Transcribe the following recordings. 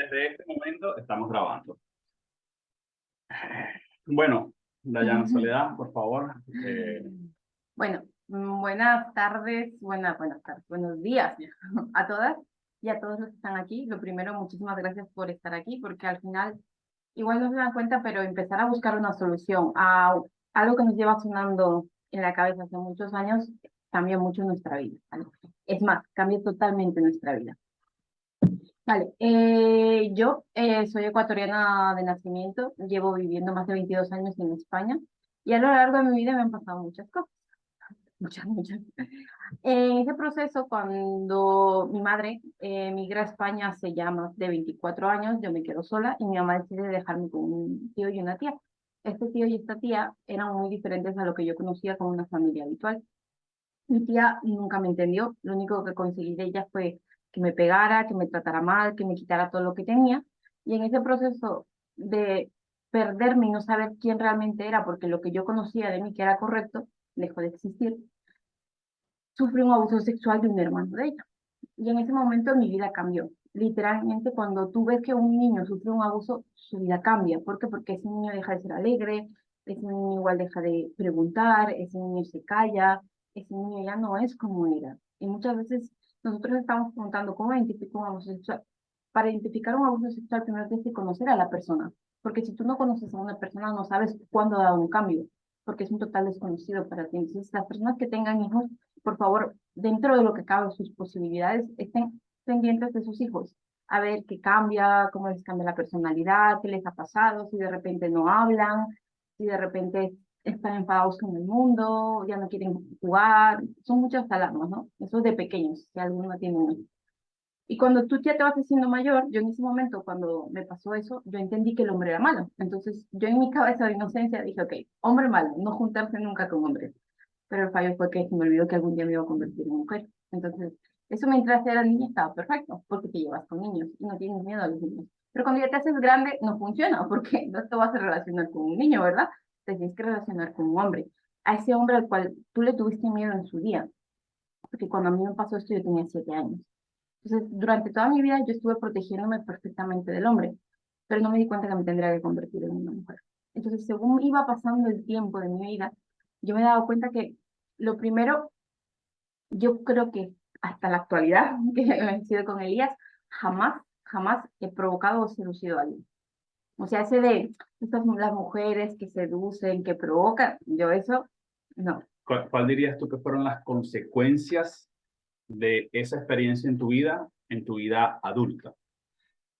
Desde este momento estamos grabando. Bueno, Dayana Soledad, por favor. Bueno, buenas tardes, buenos días a todas y a todos los que están aquí. Lo primero, muchísimas gracias por estar aquí, porque al final, igual no se dan cuenta, pero empezar a buscar una solución a algo que nos lleva sonando en la cabeza hace muchos años, cambia mucho nuestra vida, ¿vale? Es más, cambia totalmente nuestra vida. Vale, yo soy ecuatoriana de nacimiento, llevo viviendo más de 22 años en España y a lo largo de mi vida me han pasado muchas cosas, muchas. En ese proceso, cuando mi madre migra a España hace ya más de 24 años, yo me quedo sola y mi mamá decide dejarme con un tío y una tía. Este tío y esta tía eran muy diferentes a lo que yo conocía como una familia habitual. Mi tía nunca me entendió, lo único que conseguí de ella fue que me pegara, que me tratara mal, que me quitara todo lo que tenía. Y en ese proceso de perderme y no saber quién realmente era, porque lo que yo conocía de mí que era correcto, dejó de existir, sufrí un abuso sexual de un hermano de ella. Y en ese momento mi vida cambió. Literalmente, cuando tú ves que un niño sufre un abuso, su vida cambia. ¿Por qué? Porque ese niño deja de ser alegre, ese niño igual deja de preguntar, ese niño se calla, ese niño ya no es como era. Y muchas veces nosotros estamos preguntando cómo identifico un abuso sexual. Para identificar un abuso sexual, primero tienes que conocer a la persona. Porque si tú no conoces a una persona, no sabes cuándo da un cambio, porque es un total desconocido para ti. Entonces, las personas que tengan hijos, por favor, dentro de lo que cabe sus posibilidades, estén pendientes de sus hijos, a ver qué cambia, cómo les cambia la personalidad, qué les ha pasado, si de repente no hablan, si de repente están enfadados con el mundo, ya no quieren jugar, son muchas alarmas, ¿no? Eso es de pequeños, si alguno tiene un hijo. Y cuando tú ya te vas haciendo mayor, yo en ese momento, cuando me pasó eso, yo entendí que el hombre era malo. Entonces, yo en mi cabeza de inocencia dije, ok, hombre malo, no juntarse nunca con hombres. Pero el fallo fue que se me olvidó que algún día me iba a convertir en mujer. Entonces, eso mientras era niña estaba perfecto, porque te llevas con niños y no tienes miedo a los niños. Pero cuando ya te haces grande, no funciona, porque no te vas a relacionar con un niño, ¿verdad? Te tienes que relacionar con un hombre. A ese hombre al cual tú le tuviste miedo en su día, porque cuando a mí me pasó esto yo tenía 7 años. Entonces, durante toda mi vida yo estuve protegiéndome perfectamente del hombre, pero no me di cuenta que me tendría que convertir en una mujer. Entonces, según iba pasando el tiempo de mi vida, yo me he dado cuenta que lo primero, yo creo que hasta la actualidad, que he sido con Elías, jamás he provocado o seducido a alguien. O sea, ese de estas las mujeres que seducen, que provocan, yo eso, no. ¿Cuál dirías tú que fueron las consecuencias de esa experiencia en tu vida adulta?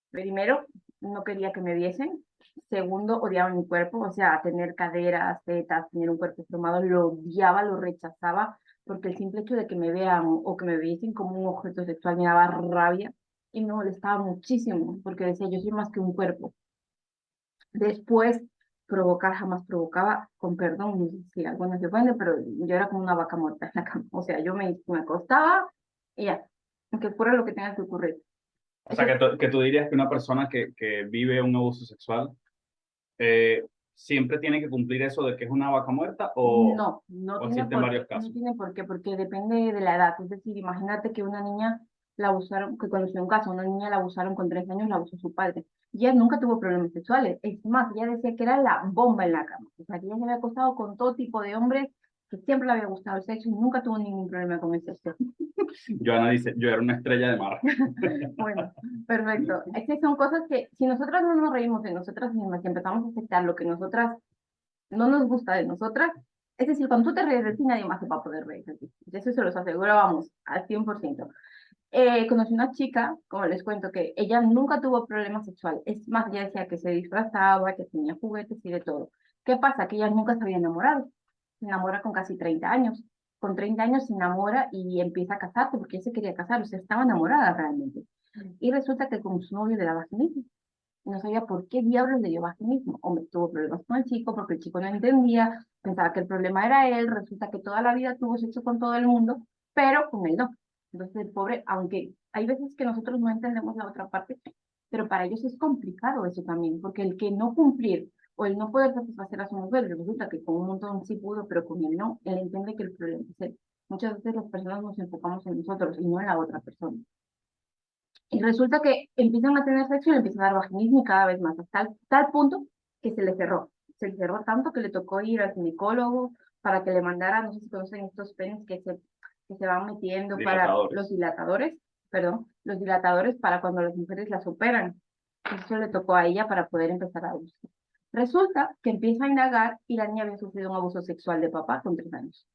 Primero, no quería que me viesen. Segundo, odiaba mi cuerpo, o sea, tener caderas, tetas, tener un cuerpo formado, lo odiaba, lo rechazaba, porque el simple hecho de que me vean o que me viesen como un objeto sexual me daba rabia y me molestaba muchísimo, porque decía, yo soy más que un cuerpo. Después, provocar jamás provocaba, con perdón, no sé si algunos se ofenden, pero yo era como una vaca muerta en la cama. O sea, yo me acostaba y ya, que fuera lo que tenga que ocurrir. O sea, Eso que tú dirías que una persona que vive un abuso sexual eh, siempre tiene que cumplir eso de que es una vaca muerta no, no o tiene existen por varios qué, no casos. tiene por qué, porque depende de la edad. Es decir, imagínate que una niña la abusaron, que conoció un caso, una niña la abusaron con 3 años, la abusó su padre. Y ella nunca tuvo problemas sexuales. Es más, ella decía que era la bomba en la cama. O sea, que ella se había acostado con todo tipo de hombres, que siempre le había gustado el sexo y nunca tuvo ningún problema con el sexo. Joana dice, yo era una estrella de mar. Bueno, perfecto. Es que son cosas que si nosotras no nos reímos de nosotras mismas y empezamos a aceptar lo que nosotras no nos gusta de nosotras, es decir, cuando tú te ríes de ti, nadie más se va a poder reír de ti. De eso se los aseguro, vamos, al 100%. Conocí una chica, como les cuento, que ella nunca tuvo problemas sexuales. Es más, ella decía que se disfrazaba, que tenía juguetes y de todo. ¿Qué pasa? Que ella nunca se había enamorado. Se enamora con casi 30 años. Con 30 años se enamora y empieza a casarse porque ella se quería casar, o sea, estaba enamorada realmente. Y resulta que con su novio le daba vaginismo. No sabía por qué diablos le dio vaginismo. Hombre, tuvo problemas con el chico porque el chico no entendía, pensaba que el problema era él, resulta que toda la vida tuvo sexo con todo el mundo, pero con él no. Entonces el pobre, aunque hay veces que nosotros no entendemos la otra parte, pero para ellos es complicado eso también, porque el que no cumplir o el no poder satisfacer a su mujer, resulta que con un montón sí pudo, pero con él no, él entiende que el problema es él. Muchas veces las personas nos enfocamos en nosotros y no en la otra persona. Y resulta que empiezan a tener sexo y le empieza a dar vaginismo y cada vez más, hasta tal punto que se le cerró. Se le cerró tanto que le tocó ir al ginecólogo para que le mandara, no sé si conocen estos penes que se van metiendo para los dilatadores, perdón, los dilatadores para cuando las mujeres las operan. Eso le tocó a ella para poder empezar a usar. Resulta que empieza a indagar y la niña había sufrido un abuso sexual de papá con 3 años.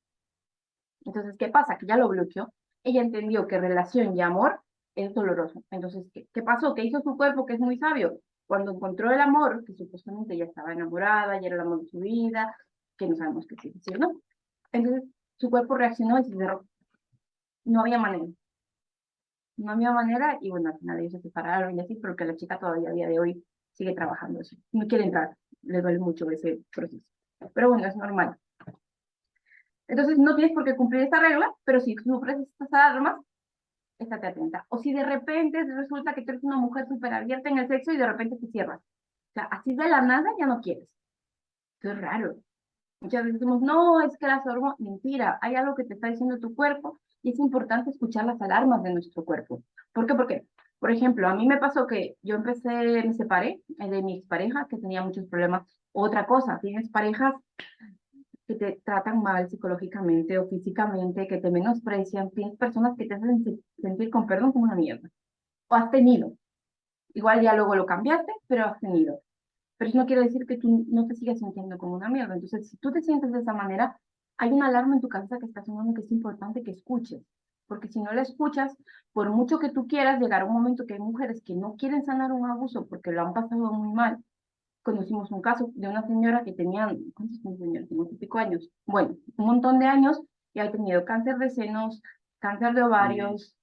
Entonces, ¿qué pasa? Que ya lo bloqueó. Ella entendió que relación y amor es doloroso. Entonces, ¿qué pasó? ¿Qué hizo su cuerpo, que es muy sabio? Cuando encontró el amor, que supuestamente ya estaba enamorada, ya era el amor de su vida, que no sabemos qué sí, decir, ¿no? Entonces, su cuerpo reaccionó y se cerró. No había manera. No había manera y bueno, al final ellos se separaron y así, porque la chica todavía a día de hoy sigue trabajando así. No quiere entrar, le duele mucho ese proceso. Pero bueno, es normal. Entonces, no tienes por qué cumplir esta regla, pero si sufres estas alarmas, estate atenta. O si de repente resulta que tú eres una mujer súper abierta en el sexo y de repente te cierras. O sea, así de la nada ya no quieres. Esto es raro. Muchas veces decimos, no, es que las hormonas, mentira, hay algo que te está diciendo tu cuerpo y es importante escuchar las alarmas de nuestro cuerpo. ¿Por qué? Porque, por ejemplo, a mí me pasó que yo me separé de mi expareja que tenía muchos problemas. Otra cosa, tienes parejas que te tratan mal psicológicamente o físicamente, que te menosprecian, tienes personas que te hacen sentir con perdón como una mierda. O has tenido. Igual ya luego lo cambiaste, pero has tenido. Pero eso no quiere decir que tú no te sigas sintiendo como una mierda. Entonces, si tú te sientes de esa manera, hay una alarma en tu cabeza que está sonando que es importante que escuches. Porque si no la escuchas, por mucho que tú quieras, llegará un momento que hay mujeres que no quieren sanar un abuso porque lo han pasado muy mal. Conocimos un caso de una señora que tenía, ¿cuántos años tenía? 5 años. Bueno, un montón de años y ha tenido cáncer de senos, cáncer de ovarios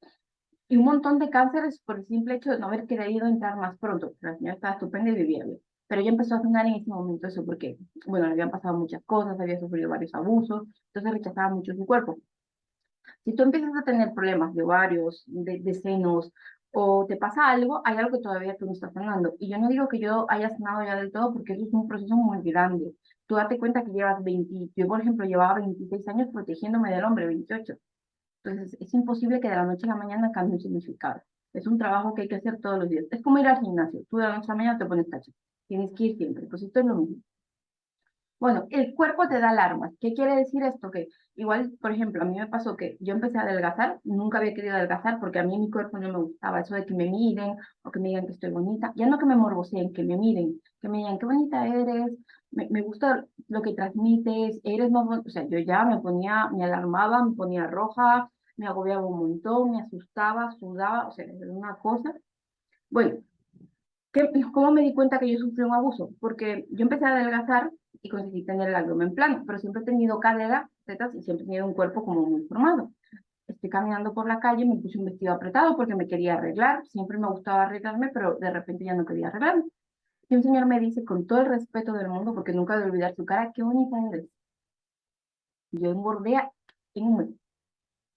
y un montón de cánceres por el simple hecho de no haber querido entrar más pronto. La señora estaba estupenda y vivía bien. Pero ella empezó a sanar en ese momento eso porque, bueno, le habían pasado muchas cosas, había sufrido varios abusos, entonces rechazaba mucho su cuerpo. Si tú empiezas a tener problemas de ovarios, de senos, o te pasa algo, hay algo que todavía tú no estás sanando. Y yo no digo que yo haya sanado ya del todo, porque eso es un proceso muy grande. Tú date cuenta que llevas 20, yo por ejemplo llevaba 26 años protegiéndome del hombre, 28. Entonces es imposible que de la noche a la mañana cambie un significado. Es un trabajo que hay que hacer todos los días. Es como ir al gimnasio. Tú de la noche a la mañana te pones tacho. Tienes que ir siempre. Pues esto es lo mismo. Bueno, el cuerpo te da alarmas. ¿Qué quiere decir esto? Que igual, por ejemplo, a mí me pasó que yo empecé a adelgazar, nunca había querido adelgazar porque a mí mi cuerpo no me gustaba, eso de que me miren o que me digan que estoy bonita, ya no que me morboseen, que me miren, que me digan qué bonita eres, me gusta lo que transmites, eres más bonita, o sea, yo ya me ponía, me alarmaba, me ponía roja, me agobiaba un montón, me asustaba, sudaba, o sea, era una cosa. Bueno, ¿cómo me di cuenta que yo sufrí un abuso? Porque yo empecé a adelgazar y conseguí tener el abdomen plano, pero siempre he tenido cadera, tetas y siempre he tenido un cuerpo como muy formado. Estoy caminando por la calle, me puse un vestido apretado porque me quería arreglar, siempre me gustaba arreglarme, pero de repente ya no quería arreglarme. Y un señor me dice, con todo el respeto del mundo, porque nunca de olvidar su cara, qué bonita eres. Yo engordé en un mes.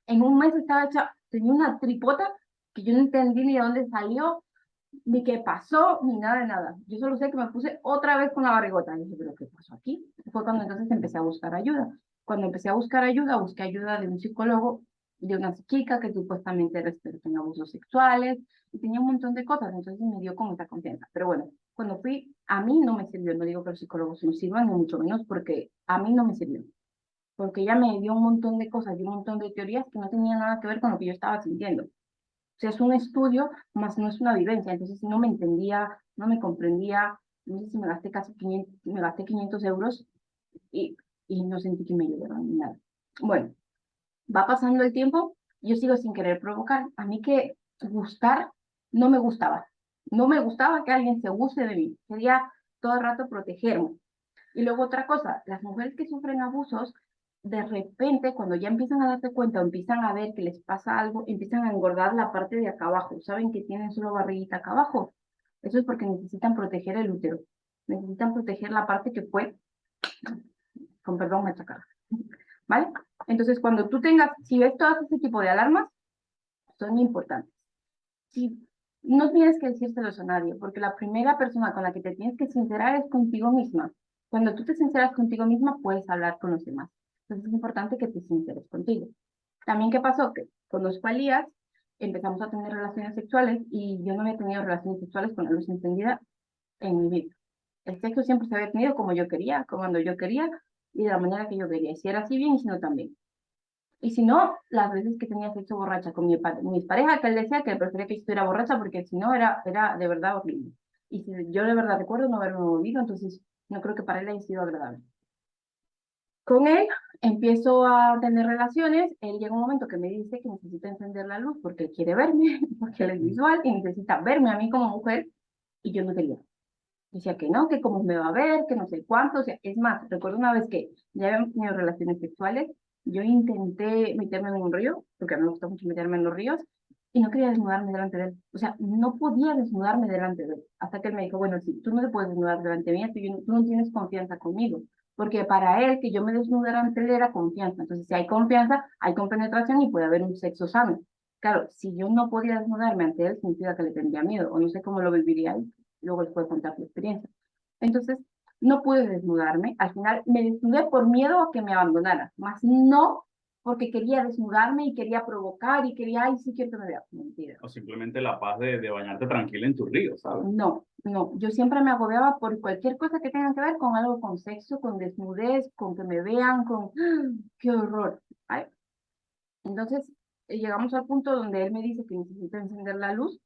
En un mes estaba hecha, tenía una tripota que yo no entendí ni de dónde salió, ni qué pasó, ni nada de nada. Yo solo sé que me puse otra vez con la barrigota. Y dije, ¿pero qué pasó aquí? Fue cuando entonces empecé a buscar ayuda. Cuando empecé a buscar ayuda, busqué ayuda de un psicólogo, de una psíquica que supuestamente era experta en abusos sexuales, y tenía un montón de cosas, entonces me dio como esa confianza. Pero bueno, cuando fui, a mí no me sirvió, no digo que los psicólogos no sirvan, ni mucho menos, porque a mí no me sirvió. Porque ella me dio un montón de cosas y un montón de teorías que no tenían nada que ver con lo que yo estaba sintiendo. O sea, es un estudio, más no es una vivencia. Entonces no me entendía, no me comprendía. No sé si me gasté casi 500, me gasté 500 euros y, y no sentí que me ayudaron ni nada. Bueno, va pasando el tiempo, yo sigo sin querer provocar. A mí que gustar no me gustaba. No me gustaba que alguien se guste de mí. Quería todo el rato protegerme. Y luego otra cosa, las mujeres que sufren abusos, de repente, cuando ya empiezan a darse cuenta o empiezan a ver que les pasa algo, empiezan a engordar la parte de acá abajo. ¿Saben que tienen solo barriguita acá abajo? Eso es porque necesitan proteger el útero. Necesitan proteger la parte que fue, con perdón, machacada. ¿Vale? Entonces, cuando tú tengas, si ves todo este tipo de alarmas, son importantes. Si no tienes que decírselos a nadie, porque la primera persona con la que te tienes que sincerar es contigo misma. Cuando tú te sinceras contigo misma, puedes hablar con los demás. Entonces es importante que te sinceres contigo. También, ¿qué pasó? Que conozco a Elías empezamos a tener relaciones sexuales y yo no había tenido relaciones sexuales con la luz encendida en mi vida. El sexo siempre se había tenido como yo quería, cuando yo quería y de la manera que yo quería. Y si era así bien y si no también. Y si no, las veces que tenía sexo borracha con mis parejas, que él decía que él prefería que yo estuviera borracha porque si no era de verdad horrible. Y si yo de verdad recuerdo no haberme movido, entonces no creo que para él haya sido agradable. Con él empiezo a tener relaciones, él llega un momento que me dice que necesita encender la luz porque él quiere verme, porque él es visual y necesita verme a mí como mujer y yo no quería. Decía que no, que cómo me va a ver, que no sé cuánto. O sea, es más, recuerdo una vez que ya habíamos tenido relaciones sexuales, yo intenté meterme en un río, porque a mí me gusta mucho meterme en los ríos, y no quería desnudarme delante de él. O sea, no podía desnudarme delante de él. Hasta que él me dijo, bueno, sí, tú no te puedes desnudar delante de mí, tú no tienes confianza conmigo. Porque para él, que yo me desnudara ante él era confianza. Entonces, si hay confianza, hay compenetración y puede haber un sexo sano. Claro, si yo no podía desnudarme ante él, significa que le tendría miedo, o no sé cómo lo viviría él, luego les puedo contar su experiencia. Entonces, no pude desnudarme. Al final me desnudé por miedo a que me abandonara, más no porque quería desnudarme y quería provocar y quería, ay, sí quiero que me vea. Mentira. O simplemente la paz de bañarte tranquila en tu río, ¿sabes? No, no, yo siempre me agobiaba por cualquier cosa que tenga que ver con algo con sexo, con desnudez, con que me vean, con... ¡Qué horror! Ay. Entonces, llegamos al punto donde él me dice que necesita encender la luz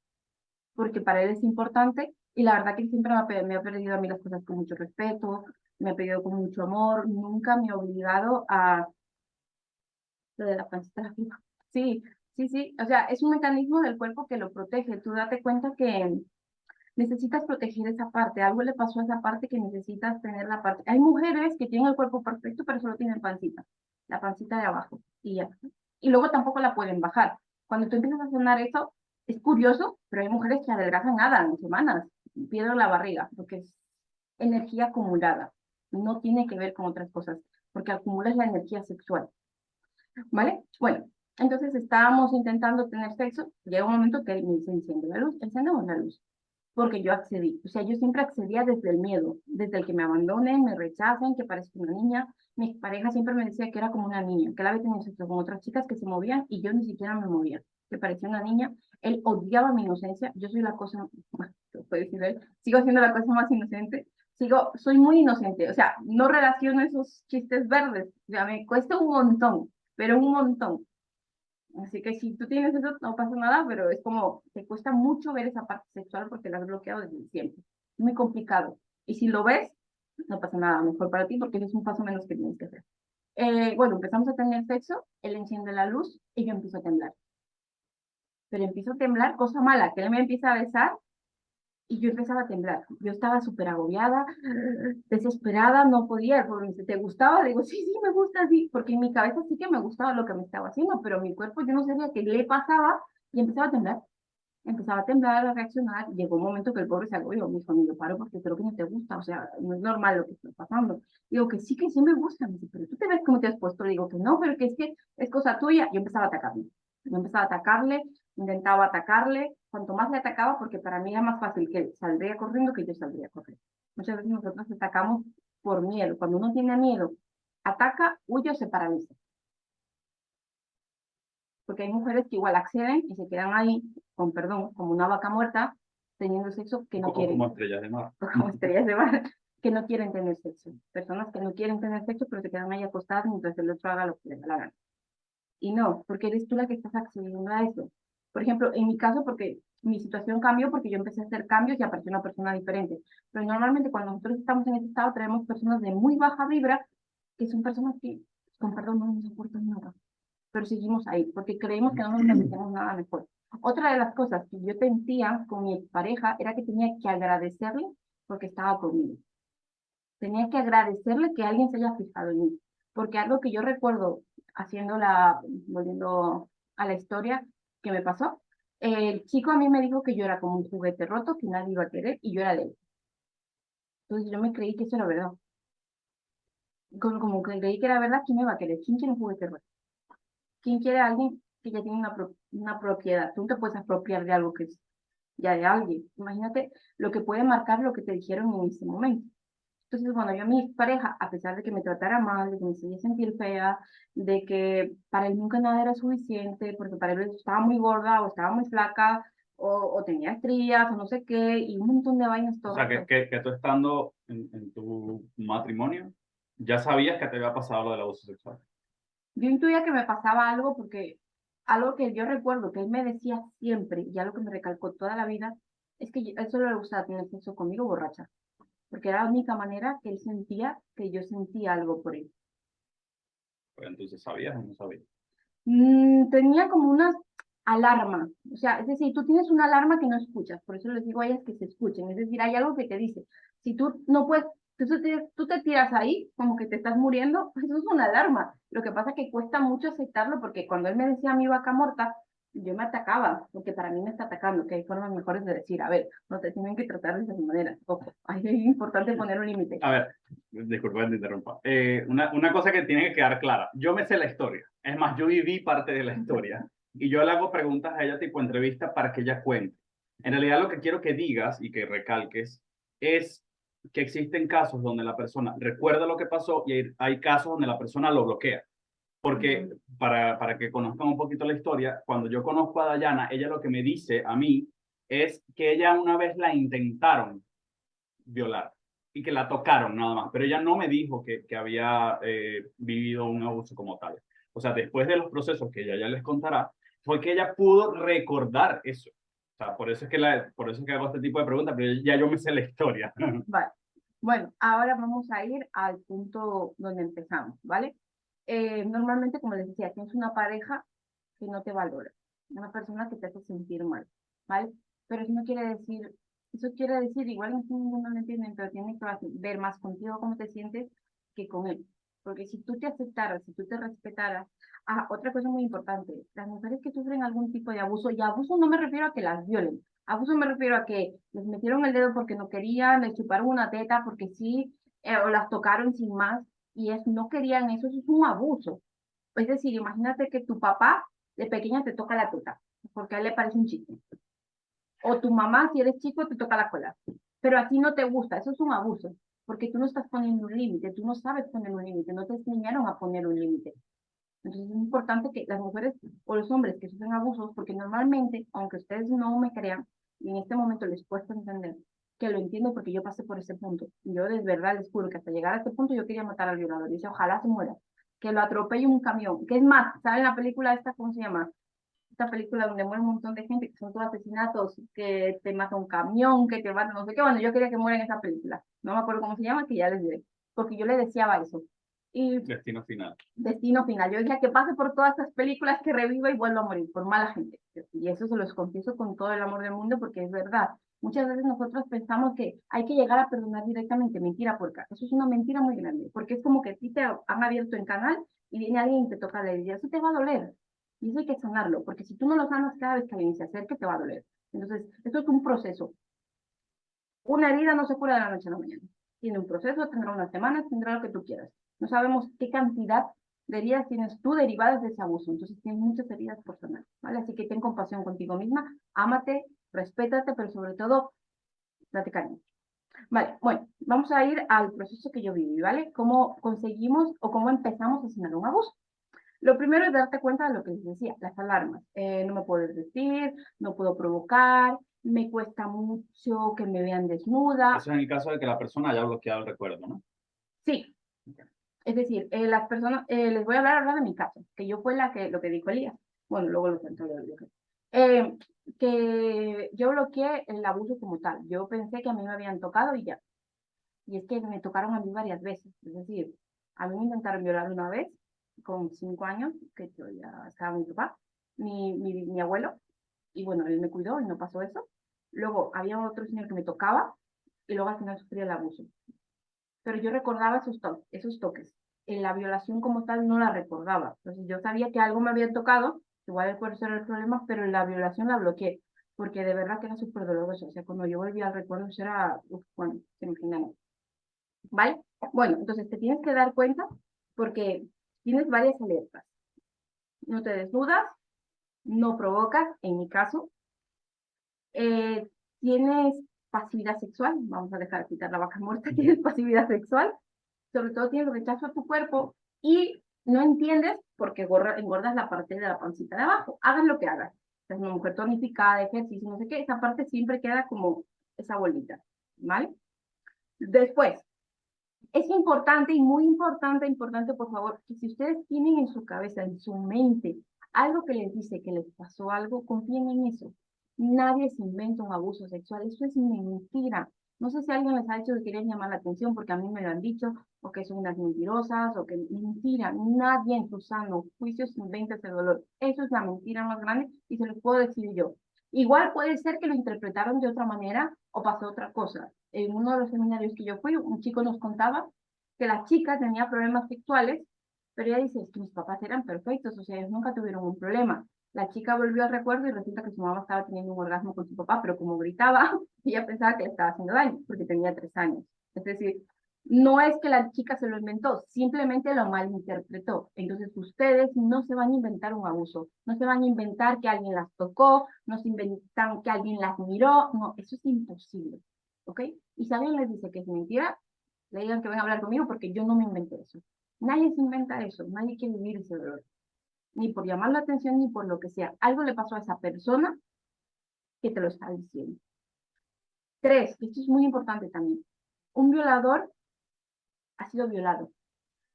porque para él es importante y la verdad que siempre me ha pedido a mí las cosas con mucho respeto, me ha pedido con mucho amor, nunca me ha obligado a lo de la pancita arriba. Sí, sí, sí, o sea, es un mecanismo del cuerpo que lo protege. Tú date cuenta que necesitas proteger esa parte, algo le pasó a esa parte que necesitas tener la parte. Hay mujeres que tienen el cuerpo perfecto, pero solo tienen pancita, la pancita de abajo, y ya. Y luego tampoco la pueden bajar. Cuando tú empiezas a sanar eso, es curioso, pero hay mujeres que adelgazan nada en semanas, pierden la barriga, porque es energía acumulada, no tiene que ver con otras cosas, porque acumulas la energía sexual, ¿vale? Bueno, entonces estábamos intentando tener sexo, llega un momento que él me dice, enciende la luz, encendemos la luz porque yo accedí. O sea, yo siempre accedía desde el miedo, desde el que me abandonen, me rechacen, que parezco una niña. Mi pareja siempre me decía que era como una niña, que él había tenido sexo con otras chicas que se movían y yo ni siquiera me movía, que parecía una niña. Él odiaba mi inocencia. Yo soy la cosa, bueno, puede decir él, sigo siendo la cosa más inocente. Soy muy inocente. O sea, no relaciono esos chistes verdes. O sea, me cuesta un montón, pero un montón. Así que si tú tienes eso, no pasa nada, pero es como, te cuesta mucho ver esa parte sexual porque la has bloqueado desde siempre. Es muy complicado. Y si lo ves, no pasa nada, mejor para ti porque es un paso menos que tienes que hacer. Bueno, empezamos a tener sexo, él enciende la luz y yo empiezo a temblar. Pero empiezo a temblar, cosa mala, que él me empieza a besar y yo empezaba a temblar. Yo estaba súper agobiada, desesperada, no podía. Porque me dice, ¿te gustaba? Digo, sí, sí, me gusta, sí. Porque en mi cabeza sí que me gustaba lo que me estaba haciendo, pero mi cuerpo yo no sabía qué le pasaba y empezaba a temblar. Empezaba a temblar, a reaccionar. Llegó un momento que el pobre se agobió. Me dijo, yo paro porque creo que no te gusta. O sea, no es normal lo que está pasando. Digo que sí me gusta. Me dice, pero tú te ves cómo te has puesto. Le digo que no, pero que es cosa tuya. Yo empezaba a atacarme. Yo empezaba a atacarle, intentaba atacarle. Cuanto más le atacaba, porque para mí era más fácil que él saldría corriendo que yo saldría corriendo. Muchas veces nosotros atacamos por miedo. Cuando uno tiene miedo, ataca, huye o se paraliza. Porque hay mujeres que igual acceden y se quedan ahí, con perdón, como una vaca muerta, teniendo sexo que Un no poco quieren, como estrellas de mar. o como estrellas de mar, que no quieren tener sexo. Personas que no quieren tener sexo, pero se quedan ahí acostadas mientras el otro haga lo que le da la gana. Y no, porque eres tú la que estás accediendo a eso. Por ejemplo, en mi caso, porque mi situación cambió porque yo empecé a hacer cambios y apareció una persona diferente. Pero normalmente cuando nosotros estamos en ese estado, tenemos personas de muy baja vibra, que son personas que, con perdón, no nos aportan nada, pero seguimos ahí, porque creemos que no nos merecemos nada mejor. Otra de las cosas que yo sentía con mi pareja era que tenía que agradecerle porque estaba conmigo. Tenía que agradecerle que alguien se haya fijado en mí, porque algo que yo recuerdo volviendo a la historia que me pasó, el chico a mí me dijo que yo era como un juguete roto, que nadie iba a querer y yo era de él. Entonces yo me creí que eso era verdad. Como que creí que era verdad, ¿quién me iba a querer? ¿Quién quiere un juguete roto? ¿Quién quiere a alguien que ya tiene una propiedad? Tú no te puedes apropiar de algo que es ya de alguien. Imagínate lo que puede marcar lo que te dijeron en ese momento. Entonces, bueno, yo a mi pareja, a pesar de que me tratara mal, de que me hiciera sentir fea, de que para él nunca nada era suficiente, porque para él estaba muy gorda o estaba muy flaca o tenía estrías o no sé qué, y un montón de vainas O sea, torres. que tú estando en tu matrimonio, ya sabías que te había pasado lo del abuso sexual. Yo intuía que me pasaba algo porque algo que yo recuerdo que él me decía siempre, y algo que me recalcó toda la vida, es que él solo le gustaba tener sexo conmigo borracha, porque era la única manera que él sentía que yo sentía algo por él. Pues entonces sabías o no sabías. Tenía como una alarma, o sea, es decir, tú tienes una alarma que no escuchas, por eso les digo a ellas que se escuchen, es decir, hay algo que te dice, si tú no puedes, tú te tiras ahí como que te estás muriendo, pues eso es una alarma. Lo que pasa es que cuesta mucho aceptarlo porque cuando él me decía mi vaca muerta, yo me atacaba, porque para mí me está atacando, que hay formas mejores de decir, a ver, no te tienen que tratar de esa manera, ojo, ahí es importante poner un límite. A ver, disculpa que te interrumpa. Una cosa que tiene que quedar clara. Yo me sé la historia. Es más, yo viví parte de la historia. Y yo le hago preguntas a ella tipo entrevista para que ella cuente. En realidad lo que quiero que digas y que recalques es que existen casos donde la persona recuerda lo que pasó y hay casos donde la persona lo bloquea. Porque para que conozcan un poquito la historia, cuando yo conozco a Dayana, ella lo que me dice a mí es que ella una vez la intentaron violar y que la tocaron nada más, pero ella no me dijo que había vivido un abuso como tal. O sea, después de los procesos que ella ya les contará, fue que ella pudo recordar eso. O sea, por eso es que hago este tipo de preguntas, pero ya yo me sé la historia. Vale. Bueno, ahora vamos a ir al punto donde empezamos, ¿vale? Normalmente, como les decía, tienes una pareja que no te valora, una persona que te hace sentir mal, ¿vale? Pero eso quiere decir, igual en este mundo no lo entienden, pero tiene que ver más contigo cómo te sientes que con él. Porque si tú te aceptaras, si tú te respetaras, otra cosa muy importante, las mujeres que sufren algún tipo de abuso, y abuso no me refiero a que las violen, abuso me refiero a que les metieron el dedo porque no querían, les chuparon una teta porque sí, o las tocaron sin más, y no querían eso es un abuso. Es decir, imagínate que tu papá de pequeña te toca la teta, porque a él le parece un chiste. O tu mamá, si eres chico, te toca la cola. Pero a ti no te gusta, eso es un abuso, porque tú no estás poniendo un límite, tú no sabes poner un límite, no te enseñaron a poner un límite. Entonces es importante que las mujeres o los hombres que sufren abusos, porque normalmente, aunque ustedes no me crean, y en este momento les cuesta entender, que lo entiendo porque yo pasé por ese punto. Yo de verdad les juro que hasta llegar a este punto yo quería matar al violador. Y dice, ojalá se muera, que lo atropelle un camión. Que es más, ¿saben la película esta, cómo se llama? Esta película donde muere un montón de gente, que son todos asesinatos, que te mata un camión, que te mata no sé qué. Bueno, yo quería que muera en esa película. No me acuerdo cómo se llama, que ya les diré. Porque yo le deseaba eso. Y Destino final. destino final. Yo decía que pase por todas estas películas, que reviva y vuelva a morir por mala gente. Y eso se los confieso con todo el amor del mundo porque es verdad. Muchas veces nosotros pensamos que hay que llegar a perdonar directamente. Mentira, porca. Eso es una mentira muy grande. Porque es como que a ti te han abierto el canal y viene alguien y te toca la herida. Eso te va a doler. Y eso hay que sanarlo. Porque si tú no lo sanas cada vez que alguien se acerque, te va a doler. Entonces, esto es un proceso. Una herida no se cura de la noche a la mañana. Tiene un proceso, tendrá unas semanas, tendrá lo que tú quieras. No sabemos qué cantidad de heridas tienes tú derivadas de ese abuso. Entonces tienes muchas heridas por sanar, ¿vale? Así que ten compasión contigo misma, ámate, respétate, pero sobre todo, date cariño. Vale, bueno, vamos a ir al proceso que yo viví, ¿vale? ¿Cómo conseguimos o cómo empezamos a sanar un abuso? Lo primero es darte cuenta de lo que les decía, las alarmas. No me puedo decir, no puedo provocar, me cuesta mucho que me vean desnuda. Eso es en el caso de que la persona haya bloqueado el recuerdo, ¿no? Sí, es decir, las personas, les voy a hablar ahora de mi caso, que yo fue lo que dijo Elías. Bueno, luego lo cuento lo que que yo bloqueé el abuso como tal. Yo pensé que a mí me habían tocado y ya. Y es que me tocaron a mí varias veces. Es decir, a mí me intentaron violar una vez, con 5 años, que yo ya estaba mi papá, mi abuelo, y bueno, él me cuidó y no pasó eso. Luego había otro señor que me tocaba y luego al final sufrí el abuso. Pero yo recordaba esos toques. En la violación como tal no la recordaba. Entonces yo sabía que algo me había tocado, igual puede ser el problema, pero en la violación la bloqueé, porque de verdad que era súper doloroso. O sea, cuando yo volví al recuerdo, eso era, bueno, se imaginan. ¿Vale? Bueno, entonces te tienes que dar cuenta porque tienes varias alertas. No te desnudas, no provocas, en mi caso. Eh, tienes pasividad sexual, vamos a dejar de quitar la vaca muerta, tienes pasividad sexual, sobre todo tienes rechazo a tu cuerpo y no entiendes por qué engordas la parte de la pancita de abajo. Hagas lo que hagas. Es una mujer tonificada, ejercicio, no sé qué, esa parte siempre queda como esa bolita, ¿vale? Después, es importante y muy importante, por favor, que si ustedes tienen en su cabeza, en su mente, algo que les dice que les pasó algo, confíen en eso. Nadie se inventa un abuso sexual, eso es mentira. No sé si alguien les ha dicho que querían llamar la atención porque a mí me lo han dicho, o que son unas mentirosas, o que mentira. Nadie en su sano juicio se inventa ese dolor. Eso es la mentira más grande y se los puedo decir yo. Igual puede ser que lo interpretaron de otra manera o pasó otra cosa. En uno de los seminarios que yo fui, un chico nos contaba que la chica tenía problemas sexuales, pero ella dice, es que mis papás eran perfectos, o sea, ellos nunca tuvieron un problema. La chica volvió al recuerdo y resulta que su mamá estaba teniendo un orgasmo con su papá, pero como gritaba, ella pensaba que le estaba haciendo daño, porque tenía 3 años. Es decir, no es que la chica se lo inventó, simplemente lo malinterpretó. Entonces ustedes no se van a inventar un abuso, no se van a inventar que alguien las tocó, no se inventan que alguien las miró, no, eso es imposible, ¿ok? Y si alguien les dice que es mentira, le digan que vengan a hablar conmigo porque yo no me inventé eso. Nadie se inventa eso, nadie quiere vivir ese dolor, ni por llamar la atención ni por lo que sea. Algo le pasó a esa persona que te lo está diciendo. 3, esto es muy importante también. Un violador ha sido violado.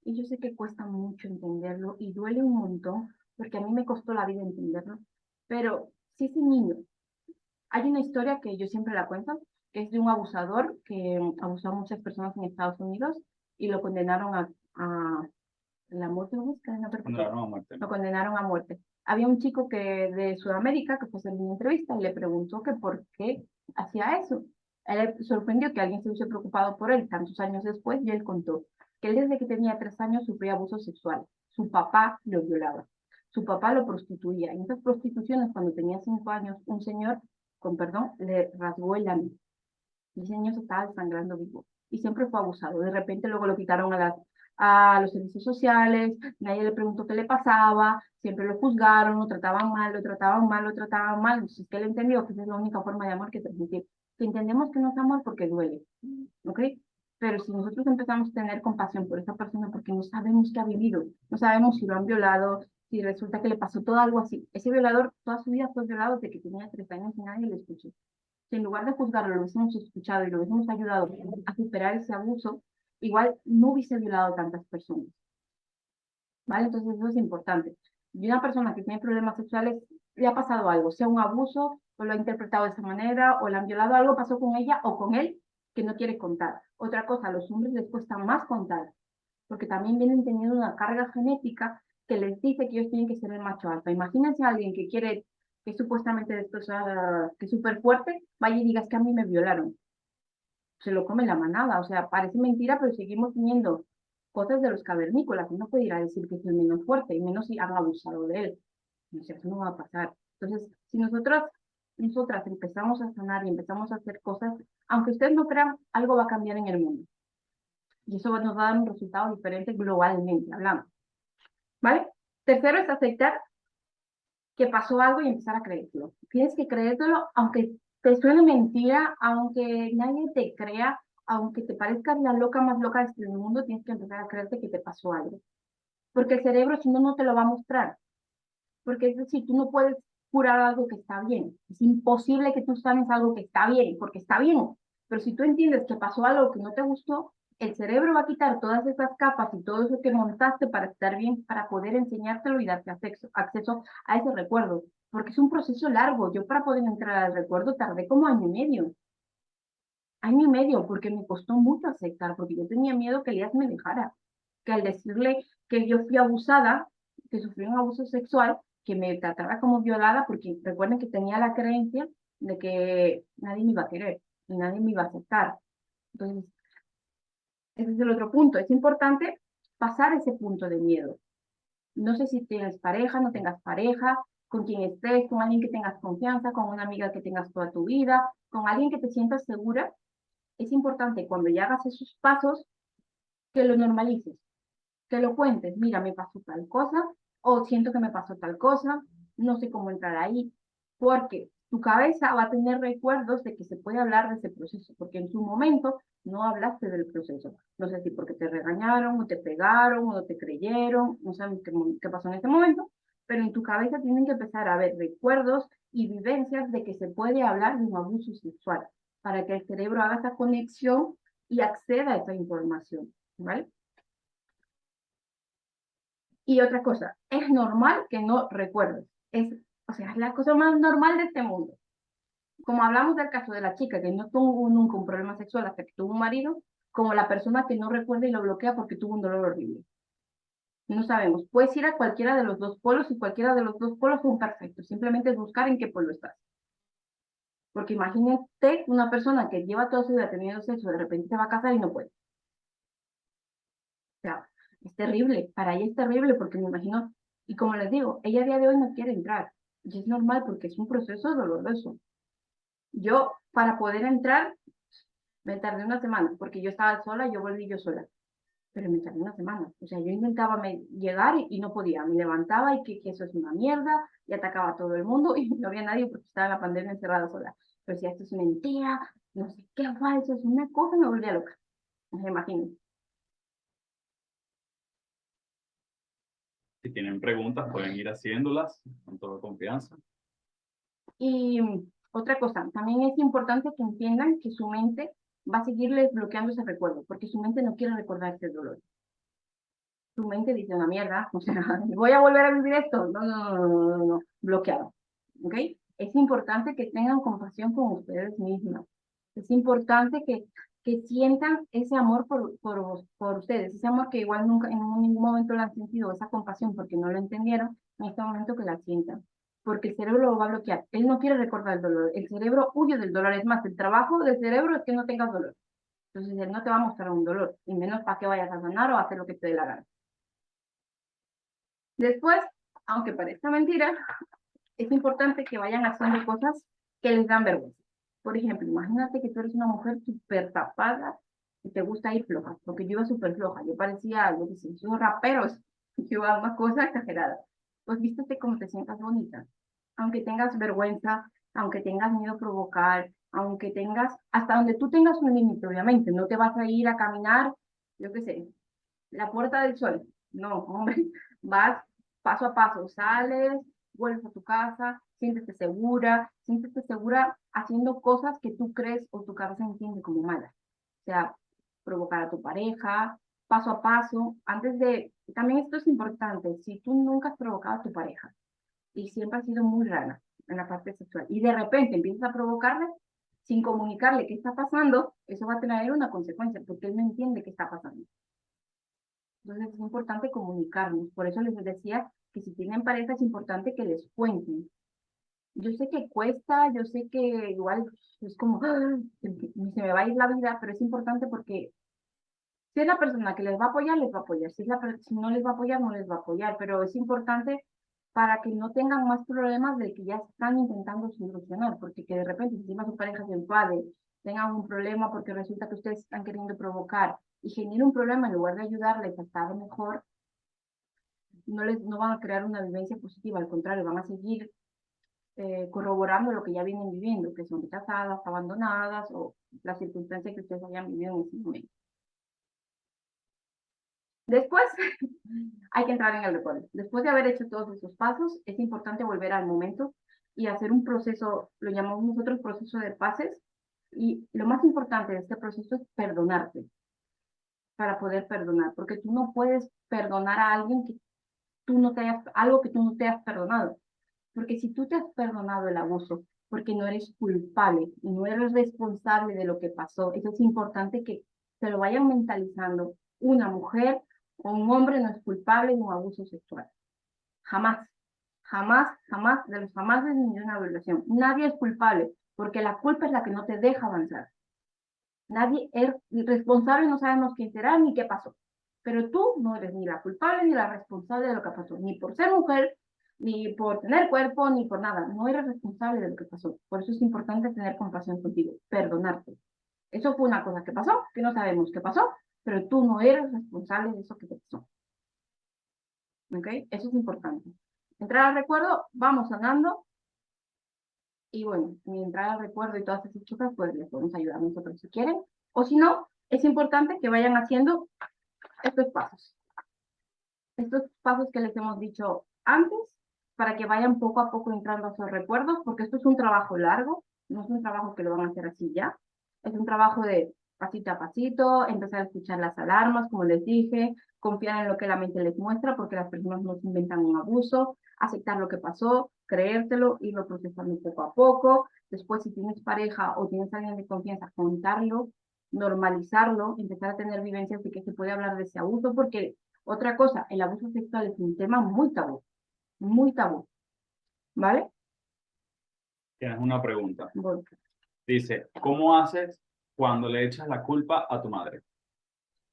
Y yo sé que cuesta mucho entenderlo y duele un montón, porque a mí me costó la vida entenderlo. Pero si ese niño, hay una historia que yo siempre la cuento, que es de un abusador que abusó a muchas personas en Estados Unidos y lo condenaron a la muerte, ¿no? Cadena perpetua. Condenaron a muerte. Lo condenaron a muerte. Había un chico que de Sudamérica que fue a hacer una entrevista y le preguntó que por qué hacía eso. Él le sorprendió que alguien se hubiese preocupado por él tantos años después y él contó que él desde que tenía 3 años sufría abuso sexual. Su papá lo violaba. Su papá lo prostituía. En esas prostituciones, cuando tenía 5 años, un señor, con perdón, le rasgó el ano. Y ese niño se estaba desangrando vivo. Y siempre fue abusado. De repente luego lo quitaron a los servicios sociales, nadie le preguntó qué le pasaba, siempre lo juzgaron, lo trataban mal, lo trataban mal, lo trataban mal. Entonces que él entendió que esa es la única forma de amor que transmitir. Que entendemos que no es amor porque duele, ¿ok? Pero si nosotros empezamos a tener compasión por esa persona porque no sabemos qué ha vivido, no sabemos si lo han violado, si resulta que le pasó todo algo así. Ese violador toda su vida fue violado desde que tenía 3 años y nadie le escuchó. Si en lugar de juzgarlo lo hubiésemos escuchado y lo hubiésemos ayudado a superar ese abuso, igual no hubiese violado a tantas personas, ¿vale? Entonces eso es importante. Y una persona que tiene problemas sexuales, le ha pasado algo, sea un abuso, o lo ha interpretado de esa manera, o le han violado, algo pasó con ella o con él que no quiere contar. Otra cosa, a los hombres les cuesta más contar, porque también vienen teniendo una carga genética que les dice que ellos tienen que ser el macho alfa. Imagínense a alguien que quiere, que supuestamente esto es, que es súper fuerte, vaya y diga, es que a mí me violaron. Se lo come la manada, o sea, parece mentira, pero seguimos teniendo cosas de los cavernícolas. No puede ir a decir que es el menos fuerte, y menos si han abusado de él. O sea, eso no va a pasar. Entonces, si nosotras empezamos a sanar y empezamos a hacer cosas, aunque ustedes no crean, algo va a cambiar en el mundo. Y eso nos va a dar un resultado diferente globalmente hablando. ¿Vale? Tercero es aceptar que pasó algo y empezar a creértelo. Tienes que creértelo aunque te suene mentira, aunque nadie te crea, aunque te parezcas la loca más loca del mundo, tienes que empezar a creerte que te pasó algo. Porque el cerebro, si no, no te lo va a mostrar. Porque es decir, tú no puedes curar algo que está bien. Es imposible que tú sanes algo que está bien, porque está bien. Pero si tú entiendes que pasó algo que no te gustó, el cerebro va a quitar todas esas capas y todo eso que montaste para estar bien, para poder enseñártelo y darte acceso a ese recuerdo. Porque es un proceso largo. Yo para poder entrar al recuerdo tardé como año y medio. Año y medio, porque me costó mucho aceptar, porque yo tenía miedo que Elías me dejara. Que al decirle que yo fui abusada, que sufrí un abuso sexual, que me tratara como violada, porque recuerden que tenía la creencia de que nadie me iba a querer y nadie me iba a aceptar. Entonces, ese es el otro punto. Es importante pasar ese punto de miedo. No sé si tienes pareja, no tengas pareja, con quien estés, con alguien que tengas confianza, con una amiga que tengas toda tu vida, con alguien que te sientas segura. Es importante cuando ya hagas esos pasos que lo normalices, que lo cuentes. Mira, me pasó tal cosa, o siento que me pasó tal cosa, no sé cómo entrar ahí, porque tu cabeza va a tener recuerdos de que se puede hablar de ese proceso, porque en su momento no hablaste del proceso. No sé si porque te regañaron, o te pegaron, o no te creyeron, no sabes qué pasó en ese momento, pero en tu cabeza tienen que empezar a haber recuerdos y vivencias de que se puede hablar de un abuso sexual, para que el cerebro haga esa conexión y acceda a esa información, ¿vale? Y otra cosa, es normal que no recuerdes. O sea, es la cosa más normal de este mundo. Como hablamos del caso de la chica que no tuvo nunca un problema sexual hasta que tuvo un marido, como la persona que no recuerda y lo bloquea porque tuvo un dolor horrible. No sabemos. Puedes ir a cualquiera de los dos polos y cualquiera de los dos polos son perfectos. Simplemente es buscar en qué polo estás. Porque imagínate una persona que lleva toda su vida teniendo sexo, de repente se va a casar y no puede. O sea, es terrible. Para ella es terrible porque me imagino, y como les digo, ella a día de hoy no quiere entrar. Y es normal porque es un proceso doloroso. Yo, para poder entrar, me tardé una semana, porque yo estaba sola, yo volví yo sola, pero me tardé una semana. O sea, yo intentaba llegar y no podía. Me levantaba y que eso es una mierda, y atacaba a todo el mundo y no había nadie porque estaba en la pandemia encerrada sola. Pero si esto es mentira, no sé qué falso, es una cosa, me volvía loca. Me imagino. Si tienen preguntas, pueden ir haciéndolas con toda confianza. Y otra cosa, también es importante que entiendan que su mente va a seguirles bloqueando ese recuerdo, porque su mente no quiere recordar ese dolor. Su mente dice una mierda, o sea, voy a volver a vivir esto. No, no, no, no, no, no, bloqueado. ¿Ok? Es importante que tengan compasión con ustedes mismas. Es importante que sientan ese amor por ustedes, ese amor que igual nunca, en ningún momento lo han sentido, esa compasión porque no lo entendieron, en este momento que la sientan. Porque el cerebro lo va a bloquear. Él no quiere recordar el dolor. El cerebro huye del dolor. Es más, el trabajo del cerebro es que no tengas dolor. Entonces, él no te va a mostrar un dolor, y menos para que vayas a sanar o a hacer lo que te dé la gana. Después, aunque parezca mentira, es importante que vayan haciendo cosas que les dan vergüenza. Por ejemplo, imagínate que tú eres una mujer súper tapada y te gusta ir floja, porque yo iba súper floja, yo parecía, yo qué sé, yo raperos, yo iba una cosa exagerada. Pues vístete como te sientas bonita. Aunque tengas vergüenza, aunque tengas miedo a provocar, aunque tengas, hasta donde tú tengas un límite, obviamente, no te vas a ir a caminar, yo qué sé, la puerta del sol. No, hombre, vas paso a paso, sales, vuelves a tu casa, siéntete segura haciendo cosas que tú crees o tu cabeza entiende como malas. O sea, provocar a tu pareja, paso a paso, también esto es importante, si tú nunca has provocado a tu pareja y siempre has sido muy rara en la parte sexual y de repente empiezas a provocarle sin comunicarle qué está pasando, eso va a tener una consecuencia porque él no entiende qué está pasando. Entonces es importante comunicarnos. Por eso les decía que si tienen pareja es importante que les cuenten. Yo sé que cuesta, yo sé que igual es como, ¡ah! Se me va a ir la vida, pero es importante porque si es la persona que les va a apoyar, les va a apoyar. Si no les va a apoyar, no les va a apoyar. Pero es importante para que no tengan más problemas del que ya están intentando solucionar, porque que de repente encima su pareja se enfade, tengan un problema porque resulta que ustedes están queriendo provocar y genera un problema en lugar de ayudarles a estar mejor, no van a crear una vivencia positiva, al contrario, van a seguir corroborando lo que ya vienen viviendo, que son rechazadas, abandonadas o las circunstancias que ustedes hayan vivido en ese momento. Después hay que entrar en el recuerdo. Después de haber hecho todos esos pasos, es importante volver al momento y hacer un proceso, lo llamamos nosotros proceso de paces, y lo más importante de este proceso es perdonarte para poder perdonar, porque tú no puedes perdonar a alguien que algo que tú no te has perdonado. Porque si tú te has perdonado el abuso, porque no eres culpable y no eres responsable de lo que pasó, eso es importante que se lo vayan mentalizando. Una mujer o un hombre no es culpable de un abuso sexual. Jamás, jamás, jamás, de los jamás de ninguna violación. Nadie es culpable, porque la culpa es la que no te deja avanzar. Nadie es responsable, no sabemos quién será ni qué pasó. Pero tú no eres ni la culpable ni la responsable de lo que pasó, ni por ser mujer, ni por tener cuerpo, ni por nada. No eres responsable de lo que pasó. Por eso es importante tener compasión contigo, perdonarte. Eso fue una cosa que pasó, que no sabemos qué pasó, pero tú no eres responsable de eso que te pasó. ¿Ok? Eso es importante. Entrar al recuerdo, vamos sanando Y bueno, mientras al recuerdo y todas esas cosas, pues les podemos ayudar nosotros si quieren. O si no, es importante que vayan haciendo estos pasos. Estos pasos que les hemos dicho antes, para que vayan poco a poco entrando a sus recuerdos, porque esto es un trabajo largo, no es un trabajo que lo van a hacer así ya. Es un trabajo de pasito a pasito, empezar a escuchar las alarmas, como les dije, confiar en lo que la mente les muestra, porque las personas no se inventan un abuso, aceptar lo que pasó, creértelo, irlo procesando poco a poco. Después, si tienes pareja o tienes alguien de confianza, contarlo, normalizarlo, empezar a tener vivencias de que se puede hablar de ese abuso, porque otra cosa, el abuso sexual es un tema muy tabú, ¿vale? Tienes una pregunta. Bueno, Dice, ¿cómo haces cuando le echas la culpa a tu madre?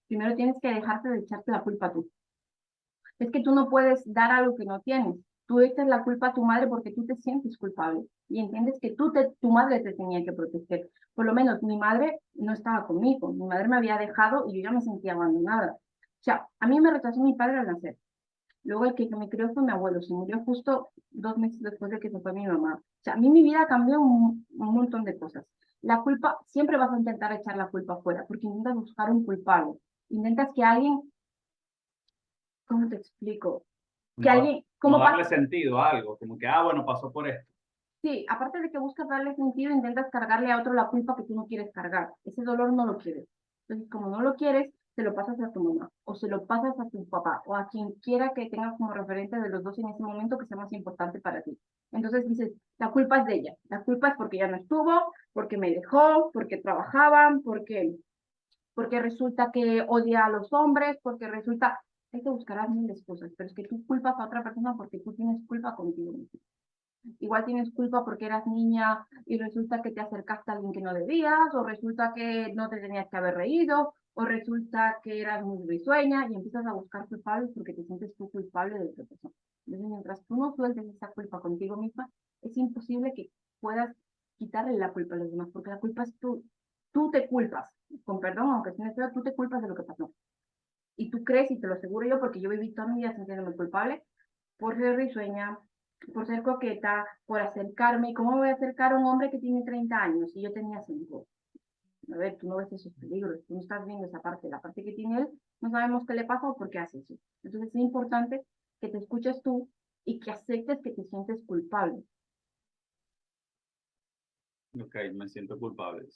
primero tienes que dejarte de echarte la culpa tú. Es que tú no puedes dar algo que no tienes. Tú echas la culpa a tu madre porque tú te sientes culpable y entiendes que tu madre te tenía que proteger. Por lo menos mi madre no estaba conmigo, mi madre me había dejado y yo ya me sentía abandonada. O sea, a mí me rechazó mi padre al nacer. Luego el que me crió fue mi abuelo, se murió justo 2 meses después de que se fue mi mamá. O sea, a mí mi vida cambió un montón de cosas. La culpa, siempre vas a intentar echar la culpa afuera, porque intentas buscar un culpable. Intentas que alguien, ¿cómo te explico? Que No, alguien, no como darle pasa, sentido a algo, como que, ah, bueno, pasó por esto. sí, aparte de que buscas darle sentido, intentas cargarle a otro la culpa que tú no quieres cargar. Ese dolor no lo quieres. Entonces, como no lo quieres, se lo pasas a tu mamá, o se lo pasas a tu papá, o a quien quiera que tengas como referente de los dos en ese momento que sea más importante para ti. Entonces dices, la culpa es de ella, la culpa es porque ya no estuvo, porque me dejó, porque trabajaban, porque resulta que odia a los hombres, porque resulta, hay que buscar miles de cosas, pero es que tú culpas a otra persona porque tú tienes culpa contigo mismo. Igual tienes culpa porque eras niña y resulta que te acercaste a alguien que no debías, o resulta que no te tenías que haber reído, o resulta que eras muy risueña y empiezas a buscar culpables porque te sientes tú culpable de otra persona. Entonces, mientras tú no sueltes esa culpa contigo misma, es imposible que puedas quitarle la culpa a los demás, porque la culpa es tú. Tú te culpas, con perdón, aunque sea feo, tú te culpas de lo que pasó. Y tú crees, y te lo aseguro yo, porque yo viví toda mi vida sintiéndome culpable, por ser risueña, por ser coqueta, por acercarme. ¿Y cómo me voy a acercar a un hombre que tiene 30 años y yo tenía 5? A ver, tú no ves esos peligros, tú no estás viendo esa parte, la parte que tiene él, no sabemos qué le pasa o por qué hace eso. Entonces es importante que te escuches tú y que aceptes que te sientes culpable. Ok, me siento culpable.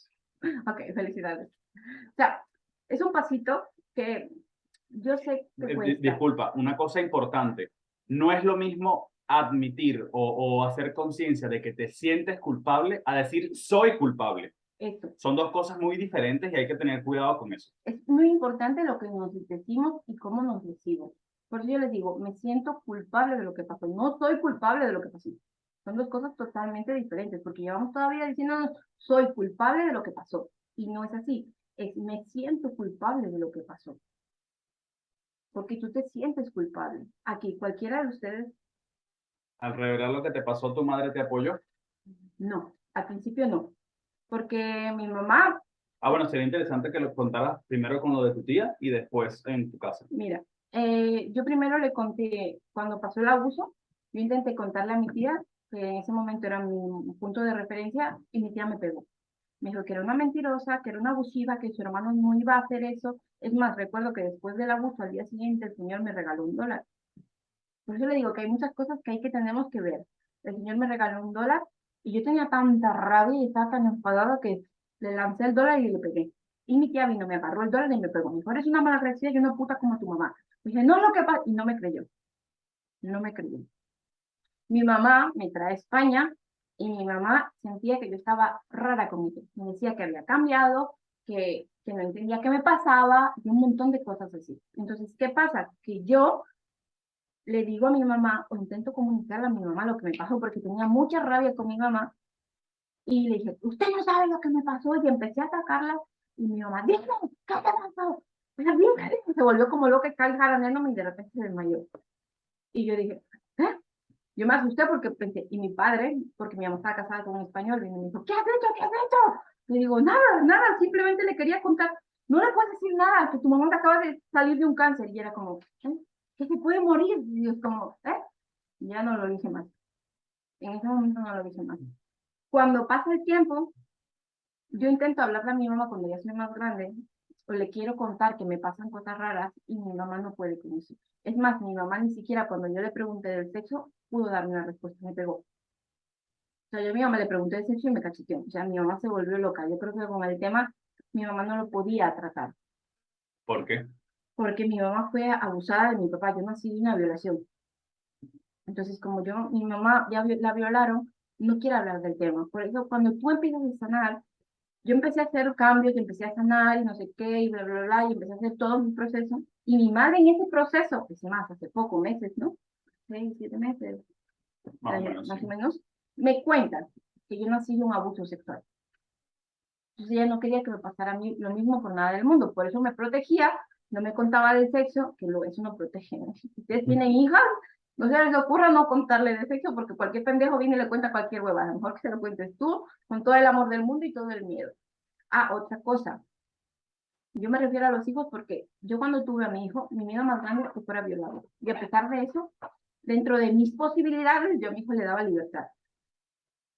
Ok, felicidades. O sea, es un pasito que yo sé que cuesta. Disculpa, una cosa importante. No es lo mismo admitir o hacer conciencia de que te sientes culpable a decir soy culpable. Esto. Son dos cosas muy diferentes y hay que tener cuidado con eso. Es muy importante lo que nos decimos y cómo nos decimos. Por eso yo les digo, me siento culpable de lo que pasó, no soy culpable de lo que pasó. Son dos cosas totalmente diferentes, porque llevamos todavía diciendo, soy culpable de lo que pasó. Y no es así, es me siento culpable de lo que pasó. Porque tú te sientes culpable. Aquí cualquiera de ustedes, Al revelar lo que te pasó, tu madre te apoyó. no, al principio no. Porque mi mamá, Ah, bueno, sería interesante que lo contaras primero con lo de tu tía y después en tu casa. mira, yo primero le conté, cuando pasó el abuso, yo intenté contarle a mi tía, que en ese momento era mi punto de referencia, y mi tía me pegó. Me dijo que era una mentirosa, que era una abusiva, que su hermano no iba a hacer eso. Es más, recuerdo que después del abuso, al día siguiente, el señor me regaló $1. Por eso le digo que hay muchas cosas que hay que tenemos que ver. El señor me regaló $1 y yo tenía tanta rabia y estaba tan enfadada que le lancé el dólar y le pegué. Y mi tía vino, me agarró el dólar y me pegó. Me dijo, eres una mala agradecida y una puta como tu mamá. Dije, no, lo que pasa. Y no me creyó. No me creyó. Mi mamá me trae a España y mi mamá sentía que yo estaba rara conmigo. Me decía que había cambiado, que no entendía qué me pasaba y un montón de cosas así. Entonces, ¿qué pasa? Que yo le digo a mi mamá o intento comunicarle a mi mamá lo que me pasó porque tenía mucha rabia con mi mamá y le dije, usted no sabe lo que me pasó y empecé a atacarla y mi mamá, dime, ¿qué te pasó? Pero dime, se volvió como loca, está jalaneándome y de repente se desmayó. Y yo dije, ¿eh? Yo me asusté porque pensé, y mi padre, porque mi mamá estaba casada con un español, y me dijo, ¿qué has hecho? ¿Qué has hecho? Le digo, nada, nada, simplemente le quería contar, no le puedes decir nada, que tu mamá te acaba de salir de un cáncer. Y era como, ¿eh? Que se puede morir. Y yo como, ¿eh? Y ya no lo dije más. En ese momento no lo dije más. Cuando pasa el tiempo, yo intento hablarle a mi mamá cuando ya soy más grande, o le quiero contar que me pasan cosas raras y mi mamá no puede con eso. Es más, mi mamá ni siquiera cuando yo le pregunté del sexo pudo darme una respuesta, me pegó. O sea, yo a mi mamá le pregunté del sexo y me cacheteó. O sea, mi mamá se volvió loca. Yo creo que con el tema mi mamá no lo podía tratar, ¿Por qué? porque mi mamá fue abusada de mi papá. Yo nací de una violación. Entonces, como yo, mi mamá ya la violaron, no quiere hablar del tema. Por eso, cuando tú empiezas a sanar, yo empecé a hacer cambios, empecé a sanar y no sé qué, y bla, bla, bla, y empecé a hacer todo mi proceso. Y mi madre en ese proceso, que se más, hace poco, meses, ¿no? 6, 7 meses, Más o menos, más o sí. menos, me cuentan que yo nací de un abuso sexual. Entonces ella no quería que me pasara a mí lo mismo por nada del mundo. Por eso me protegía, no me contaba del sexo, que eso no protege, ¿no? Si ustedes tienen hijas, no se les ocurra no contarle de sexo, porque cualquier pendejo viene y le cuenta cualquier hueva. A lo mejor que se lo cuentes tú, con todo el amor del mundo y todo el miedo. Ah, otra cosa. Yo me refiero a los hijos porque yo cuando tuve a mi hijo, mi miedo más grande es que fuera violado. Y a pesar de eso, dentro de mis posibilidades, yo a mi hijo le daba libertad.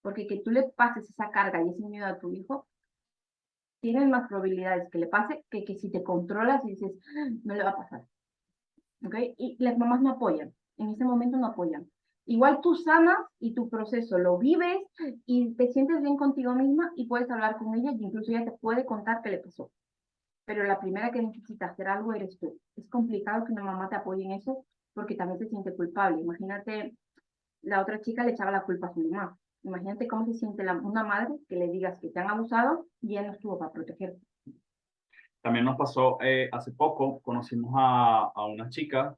Porque que tú le pases esa carga y ese miedo a tu hijo, tienes más probabilidades que le pase que si te controlas y dices, "Ah, no le va a pasar". ¿Ok? Y las mamás no apoyan. En ese momento no apoyan. Igual tú sanas y tu proceso lo vives y te sientes bien contigo misma y puedes hablar con ella y incluso ella te puede contar qué le pasó. Pero la primera que necesita hacer algo eres tú. Es complicado que una mamá te apoye en eso porque también se siente culpable. Imagínate, la otra chica le echaba la culpa a su mamá. Imagínate cómo se siente una madre que le digas que te han abusado y ella no estuvo para protegerte. También nos pasó hace poco, conocimos a una chica,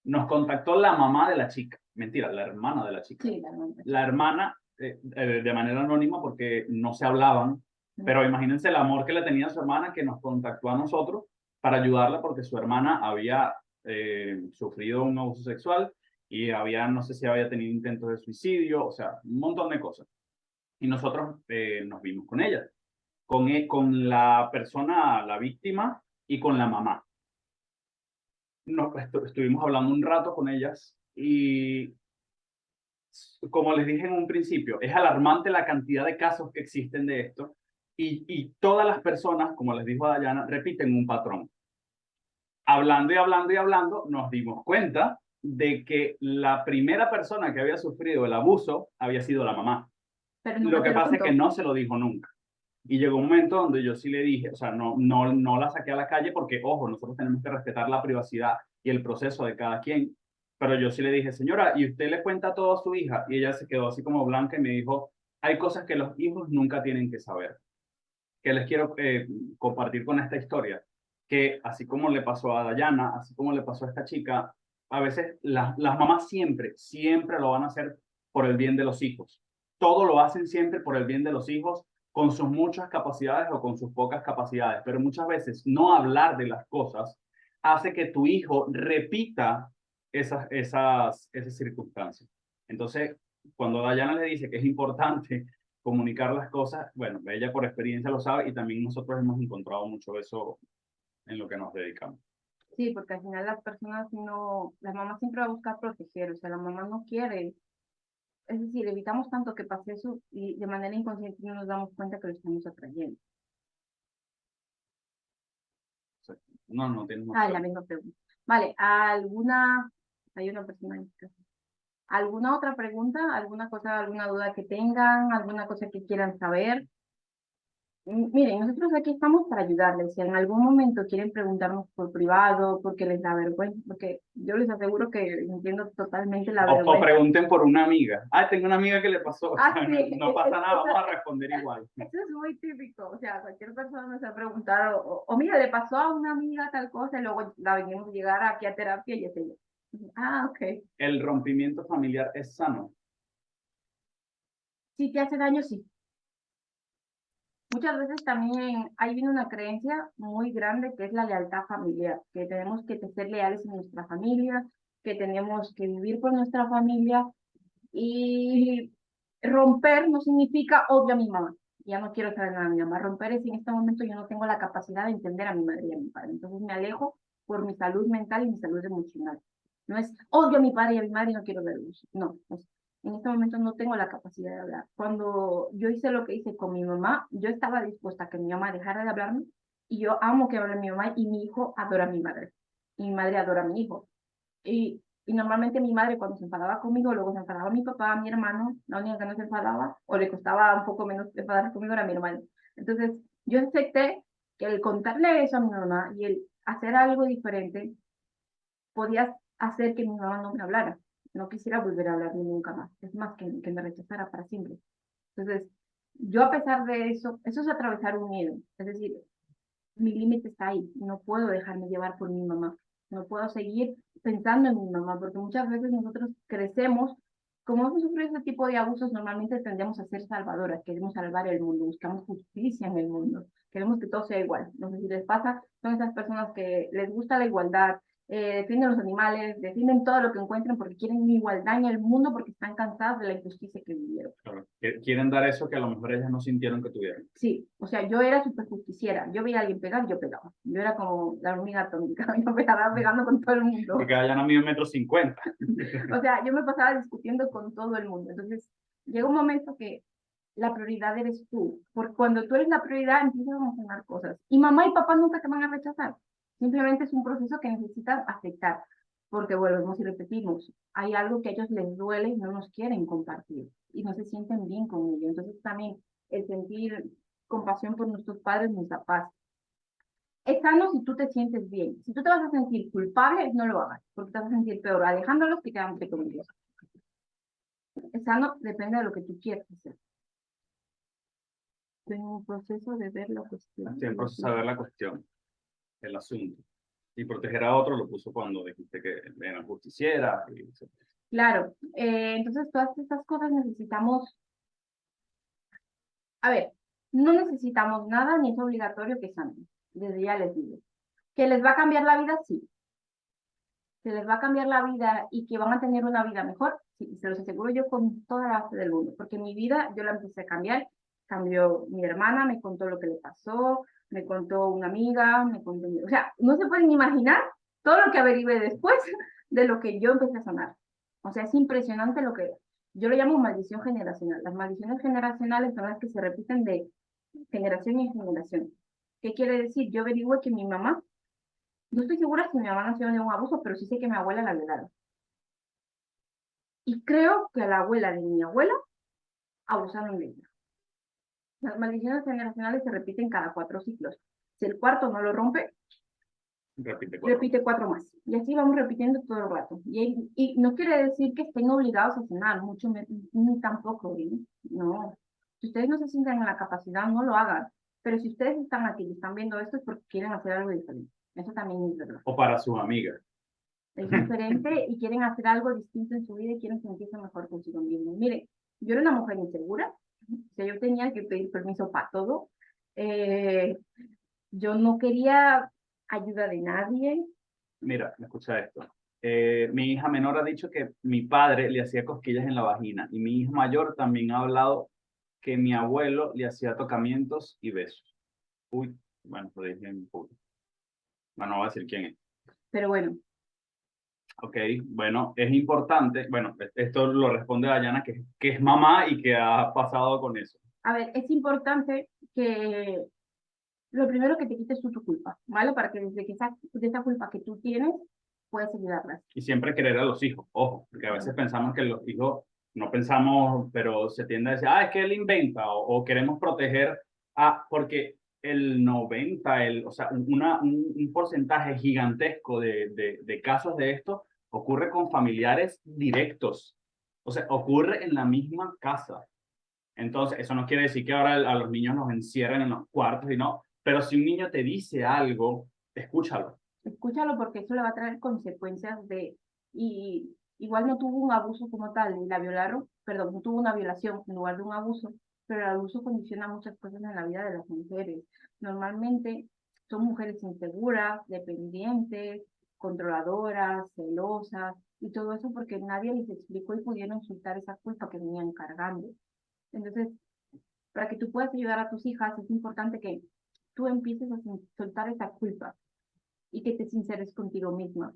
nos contactó la mamá de la chica, mentira, la hermana de la chica. Sí, la mamá. La hermana, de manera anónima porque no se hablaban, ¿No? pero imagínense el amor que le tenía a su hermana que nos contactó a nosotros para ayudarla porque su hermana había sufrido un abuso sexual y había, no sé si había tenido intentos de suicidio, o sea, un montón de cosas. Y nosotros nos vimos con ella, con la persona, la víctima y con la mamá. Estuvimos hablando un rato con ellas y como les dije en un principio, es alarmante la cantidad de casos que existen de esto y todas las personas, como les dijo Dayana, repiten un patrón. Hablando y hablando y hablando, nos dimos cuenta de que la primera persona que había sufrido el abuso había sido la mamá. Pero Lo nunca que te lo pasa es que contó. no se lo dijo nunca. Y llegó un momento donde yo sí le dije, o sea, no la saqué a la calle porque, ojo, nosotros tenemos que respetar la privacidad y el proceso de cada quien. Pero yo sí le dije, señora, ¿y usted le cuenta todo a su hija? Y ella se quedó así como blanca y me dijo, hay cosas que los hijos nunca tienen que saber. Que les quiero compartir con esta historia. Que así como le pasó a Dayana, así como le pasó a esta chica, a veces las mamás siempre lo van a hacer por el bien de los hijos. Todo lo hacen siempre por el bien de los hijos, con sus muchas capacidades o con sus pocas capacidades. Pero muchas veces no hablar de las cosas hace que tu hijo repita esas circunstancias. Entonces, cuando Dayana le dice que es importante comunicar las cosas, bueno, ella por experiencia lo sabe y también nosotros hemos encontrado mucho eso en lo que nos dedicamos. Sí, porque al final las personas no, la mamá siempre va a buscar proteger, o sea, la mamá no quiere. Es decir, evitamos tanto que pase eso y de manera inconsciente no nos damos cuenta que lo estamos atrayendo. Sí. No, no tienes más Ah, la preguntas. misma pregunta. Vale, hay una persona en este caso. ¿Alguna otra pregunta? ¿Alguna cosa, alguna duda que tengan? ¿Alguna cosa que quieran saber? Miren, nosotros aquí estamos para ayudarles. Si en algún momento quieren preguntarnos por privado, porque les da vergüenza, porque yo les aseguro que entiendo totalmente la O vergüenza. pregunten por una amiga. Ah, tengo una amiga que le pasó. O Ah, sea, sí, no pasa nada, vamos a responder igual. eso es muy típico. O sea, cualquier persona nos ha preguntado, o mira, le pasó a una amiga tal cosa, y luego la venimos a llegar aquí a terapia y es ella. Ah, ok. El rompimiento familiar es sano. Si te hace daño, sí. Muchas veces también hay viene una creencia muy grande que es la lealtad familiar, que tenemos que ser leales a nuestra familia, que tenemos que vivir por nuestra familia y romper no significa odio a mi mamá. Ya no quiero saber nada de mi mamá. Romper es en este momento yo no tengo la capacidad de entender a mi madre y a mi padre. Entonces me alejo por mi salud mental y mi salud emocional. No es odio a mi padre y a mi madre y no quiero verlos. No, En este momento no tengo la capacidad de hablar. Cuando yo hice lo que hice con mi mamá, yo estaba dispuesta a que mi mamá dejara de hablarme y yo amo que hable mi mamá y mi hijo adora a mi madre. Y mi madre adora a mi hijo. Y normalmente mi madre cuando se enfadaba conmigo, luego se enfadaba mi papá, mi hermano, la única que no se enfadaba o le costaba un poco menos enfadarse conmigo era mi hermano. Entonces yo acepté que el contarle eso a mi mamá y el hacer algo diferente podía hacer que mi mamá no me hablara. No quisiera volver a hablarme nunca más. Es más, que me rechazara para siempre. Entonces, yo a pesar de eso es atravesar un miedo. Es decir, mi límite está ahí. No puedo dejarme llevar por mi mamá. No puedo seguir pensando en mi mamá, porque muchas veces nosotros crecemos, como hemos sufrido ese tipo de abusos, normalmente tendemos a ser salvadoras, queremos salvar el mundo, buscamos justicia en el mundo, queremos que todo sea igual. No sé si les pasa, son esas personas que les gusta la igualdad, defienden los animales, defienden todo lo que encuentren porque quieren igualdad en el mundo, porque están cansadas de la injusticia que vivieron. Claro. Quieren dar eso que a lo mejor ellas no sintieron que tuvieron. Sí, o sea, yo era súper justiciera. Yo veía a alguien pegar, yo pegaba. Yo era como la hormiga atómica. Yo me estaba pegando con todo el mundo. Porque allá no mide 1,50 O sea, yo me pasaba discutiendo con todo el mundo. Entonces, llega un momento que la prioridad eres tú. Porque cuando tú eres la prioridad, empiezan a funcionar cosas. Y mamá y papá nunca te van a rechazar. Simplemente es un proceso que necesitas aceptar. Porque volvemos y repetimos, hay algo que a ellos les duele y no nos quieren compartir. Y no se sienten bien con ello. Entonces, también el sentir compasión por nuestros padres nos da paz. Es sano si tú te sientes bien. Si tú te vas a sentir culpable, no lo hagas, porque te vas a sentir peor alejándolos que quedándote con ellos. Es sano, depende de lo que tú quieras hacer. Estoy en un proceso de ver la cuestión. Estoy en proceso de ver la cuestión, el asunto. Y proteger a otro lo puso cuando dijiste que eran justicieras. Claro, entonces todas estas cosas necesitamos, a ver, no necesitamos nada ni es obligatorio que sanen. Desde ya les digo. ¿Que les va a cambiar la vida? Sí. ¿Que les va a cambiar la vida y que van a tener una vida mejor? Sí, se los aseguro yo con toda la base del mundo, porque mi vida yo la empecé a cambiar. Cambió mi hermana, me contó lo que le pasó, me contó una amiga, me contó... O sea, no se pueden imaginar todo lo que averigué después de lo que yo empecé a sanar. O sea, es impresionante lo que... Yo lo llamo maldición generacional. Las maldiciones generacionales son las que se repiten de generación en generación. ¿Qué quiere decir? Yo averigué que mi mamá, no estoy segura si mi mamá nació de un abuso, pero sí sé que mi abuela la violaron. Y creo que a la abuela de mi abuela abusaron de ella. Las maldiciones generacionales se repiten cada 4 ciclos. Si el cuarto no lo rompe, repite 4 más. Y así vamos repitiendo todo el rato. Y no quiere decir que estén obligados a cenar, mucho ni tampoco. ¿Eh? No. Si ustedes no se sienten en la capacidad, no lo hagan. Pero si ustedes están aquí y están viendo esto es porque quieren hacer algo diferente. Eso también es verdad. O para sus amigas. Es diferente y quieren hacer algo distinto en su vida y quieren sentirse mejor consigo mismos. Mire, yo era una mujer insegura, o sea, yo tenía que pedir permiso para todo. Eh, yo no quería ayuda de nadie. Mira, escucha esto. Mi hija menor ha dicho que mi padre le hacía cosquillas en la vagina y mi hija mayor también ha hablado que mi abuelo le hacía tocamientos y besos. Uy, bueno, lo dije en público. Bueno, no voy a decir quién es. Pero bueno, Ok, bueno, es importante, bueno, esto lo responde Dayana, que es mamá y que ha pasado con eso. a ver, es importante que lo primero que te quites tú tu culpa, ¿vale? Para que desde que de esa culpa que tú tienes, puedas ayudarlas. Y siempre querer a los hijos, ojo, porque a veces pensamos que los hijos, no pensamos, pero se tiende a decir, es que él inventa, o queremos proteger porque el 90, o sea, un porcentaje gigantesco de casos de esto ocurre con familiares directos, o sea, ocurre en la misma casa. Entonces, eso no quiere decir que ahora a los niños los encierren en los cuartos y no, pero si un niño te dice algo, escúchalo. Escúchalo porque eso le va a traer consecuencias de, y igual no tuvo un abuso como tal, ni la violaron, perdón, no tuvo una violación en lugar de un abuso, pero el abuso condiciona muchas cosas en la vida de las mujeres. Normalmente son mujeres inseguras, dependientes, controladoras, celosas, y todo eso porque nadie les explicó y pudieron soltar esa culpa que venían cargando. Entonces, para que tú puedas ayudar a tus hijas, es importante que tú empieces a soltar esa culpa y que te sinceres contigo misma.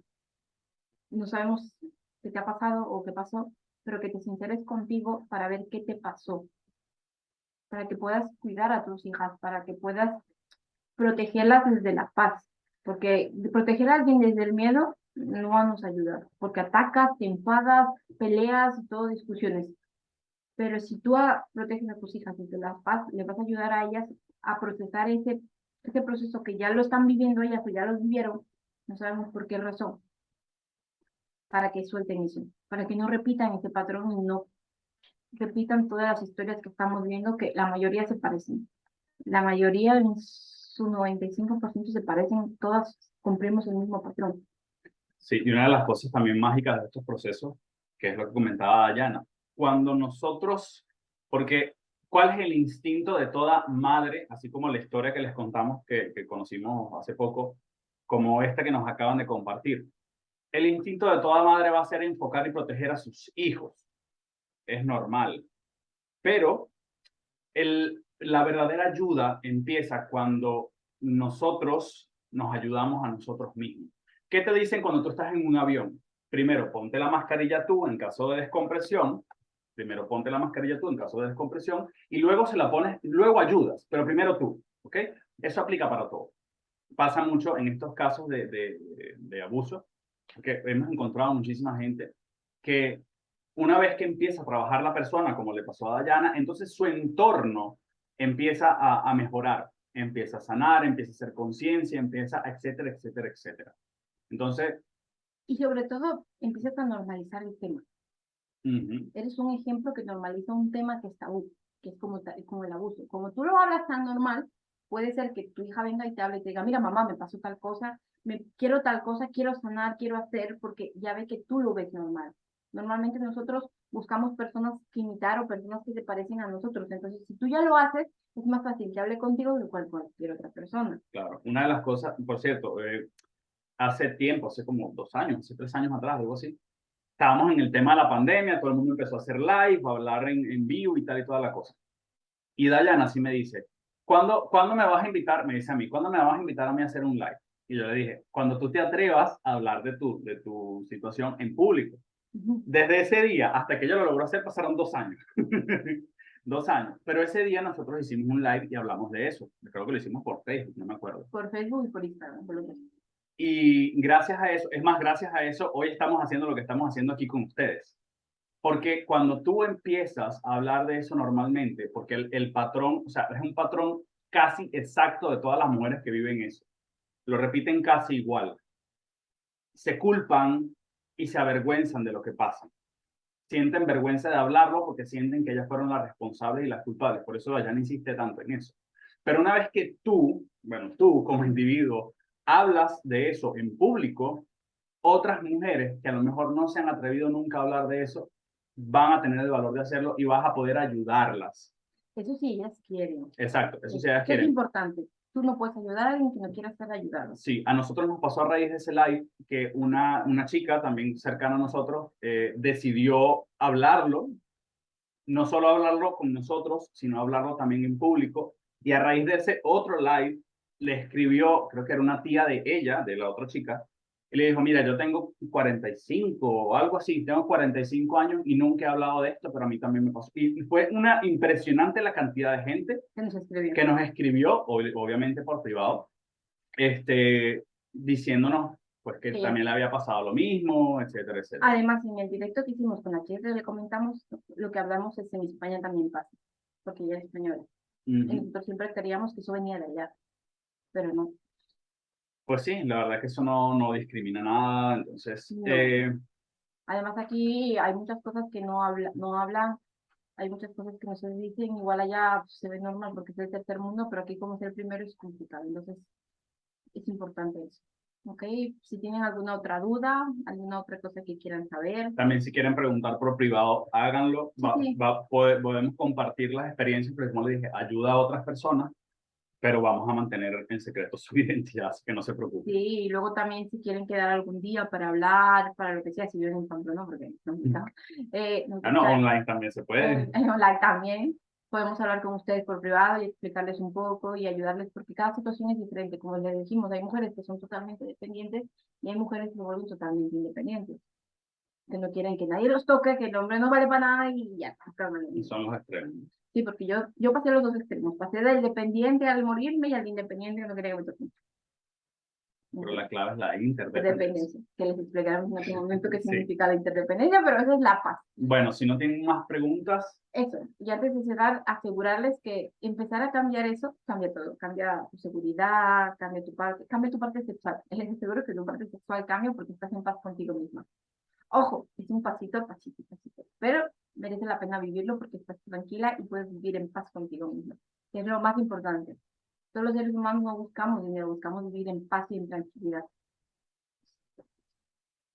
No sabemos qué te ha pasado o qué pasó, pero que te sinceres contigo para ver qué te pasó, para que puedas cuidar a tus hijas, para que puedas protegerlas desde la paz, porque proteger a alguien desde el miedo no nos ayuda, porque atacas, te enfadas, peleas y todo discusiones. Pero si tú proteges a tus hijas desde la paz, le vas a ayudar a ellas a procesar ese proceso que ya lo están viviendo ellas o ya lo vivieron, no sabemos por qué razón, para que suelten eso, para que no repitan ese patrón y no repitan todas las historias que estamos viendo, que la mayoría se parecen. La mayoría, en su 95% se parecen, todas cumplimos el mismo patrón. Sí, y una de las cosas también mágicas de estos procesos, que es lo que comentaba Dayana, cuando nosotros, porque ¿cuál es el instinto de toda madre, así como la historia que les contamos que conocimos hace poco, como esta que nos acaban de compartir? El instinto de toda madre va a ser enfocar y proteger a sus hijos, es normal, pero la verdadera ayuda empieza cuando nosotros nos ayudamos a nosotros mismos. ¿Qué te dicen cuando tú estás en un avión? Primero, ponte la mascarilla tú en caso de descompresión. Primero, ponte la mascarilla tú en caso de descompresión y luego se la pones, luego ayudas, pero primero tú, ¿ok? Eso aplica para todo. Pasa mucho en estos casos de abuso, que hemos encontrado muchísima gente que una vez que empieza a trabajar la persona, como le pasó a Dayana, entonces su entorno empieza a mejorar, empieza a sanar, empieza a hacer conciencia, empieza, etcétera, etcétera, etcétera. Entonces, Y sobre todo, empiezas a normalizar el tema. uh-huh, Eres un ejemplo que normaliza un tema que es tabú, que es como el abuso. Como tú lo hablas tan normal, puede ser que tu hija venga y te hable y te diga, mira mamá, me pasó tal cosa, quiero tal cosa, quiero sanar, quiero hacer, porque ya ve que tú lo ves normal. Normalmente nosotros buscamos personas que imitar o personas que se parecen a nosotros. Entonces, si tú ya lo haces, es más fácil que hable contigo de cualquier otra persona. claro, una de las cosas, por cierto, hace tiempo, hace como 2 años, hace 3 años atrás, algo así, estábamos en el tema de la pandemia, todo el mundo empezó a hacer live, a hablar en vivo y tal y toda la cosa. Y Dayana así me dice, ¿cuándo me vas a invitar? Me dice a mí, ¿cuándo me vas a invitar a mí a hacer un live? Y yo le dije, cuando tú te atrevas a hablar de tu situación en público. Desde ese día hasta que ella lo logró hacer pasaron 2 años. 2 años. Pero ese día nosotros hicimos un live y hablamos de eso. Creo que lo hicimos por Facebook, no me acuerdo. Por Facebook y por Instagram, por lo menos. Y gracias a eso, es más, gracias a eso, hoy estamos haciendo lo que estamos haciendo aquí con ustedes. Porque cuando tú empiezas a hablar de eso normalmente, porque el patrón, o sea, es un patrón casi exacto de todas las mujeres que viven eso, lo repiten casi igual, se culpan y se avergüenzan de lo que pasa. Sienten vergüenza de hablarlo porque sienten que ellas fueron las responsables y las culpables. Por eso ya no insiste tanto en eso. Pero una vez que tú, bueno, tú como individuo, hablas de eso en público, otras mujeres que a lo mejor no se han atrevido nunca a hablar de eso, van a tener el valor de hacerlo y vas a poder ayudarlas. Eso sí, ellas quieren. Exacto, eso sí ellas Eso es quieren. importante. Tú no puedes ayudar a alguien que no quiera ser ayudado. Sí, a nosotros nos pasó a raíz de ese live que una chica también cercana a nosotros decidió hablarlo, no solo hablarlo con nosotros, sino hablarlo también en público. Y a raíz de ese otro live, le escribió, creo que era una tía de ella, de la otra chica, y le dijo, mira, yo tengo 45 o algo así, tengo 45 años y nunca he hablado de esto, pero a mí también me pasó. Y fue una impresionante la cantidad de gente Que nos escribió. que nos escribió, obviamente por privado, diciéndonos pues que Sí. también le había pasado lo mismo, etcétera, etcétera. Además, en el directo que hicimos con la chica le comentamos, lo que hablamos es en España también pasa, porque ella es española. Y nosotros siempre creíamos que eso venía de allá, pero no. Pues sí, la verdad que eso no discrimina nada, entonces, No. Además, aquí hay muchas cosas que no hablan, hay muchas cosas que no se dicen, igual allá pues, se ve normal porque es el tercer mundo, pero aquí como ser el primero es complicado, entonces es importante eso. ¿Ok? Si tienen alguna otra duda, alguna otra cosa que quieran saber. también si quieren preguntar por privado, háganlo, Sí, sí. podemos compartir las experiencias, pero como les dije, ayuda a otras personas, pero vamos a mantener en secreto su identidad, así que no se preocupen. Sí, y luego también si quieren quedar algún día para hablar, para lo que sea, si viven en Pamplona, ¿no? Porque no me nos Ah, no, gusta, online también se puede. en online también, podemos hablar con ustedes por privado y explicarles un poco y ayudarles, porque cada situación es diferente. Como les dijimos, hay mujeres que son totalmente dependientes y hay mujeres que se vuelven totalmente independientes. que no quieren que nadie los toque, que el hombre no vale para nada y ya, Y son los extremos. sí, porque yo pasé los dos extremos, pasé del dependiente al morirme y al independiente que no quería que me toquen. Pero la clave es la interdependencia. Interdependencia, que les explicaremos en otro momento qué Sí. significa la interdependencia, pero esa es la paz. Bueno, si no tienen más preguntas, Eso, y antes de cerrar, asegurarles que empezar a cambiar eso, cambia todo, cambia tu seguridad, cambia tu parte sexual. Les aseguro que tu parte sexual cambia porque estás en paz contigo misma. Ojo, es un pasito, pasito, pasito, pero merece la pena vivirlo porque estás tranquila y puedes vivir en paz contigo misma, que es lo más importante. Todos los seres humanos no buscamos dinero, buscamos vivir en paz y en tranquilidad.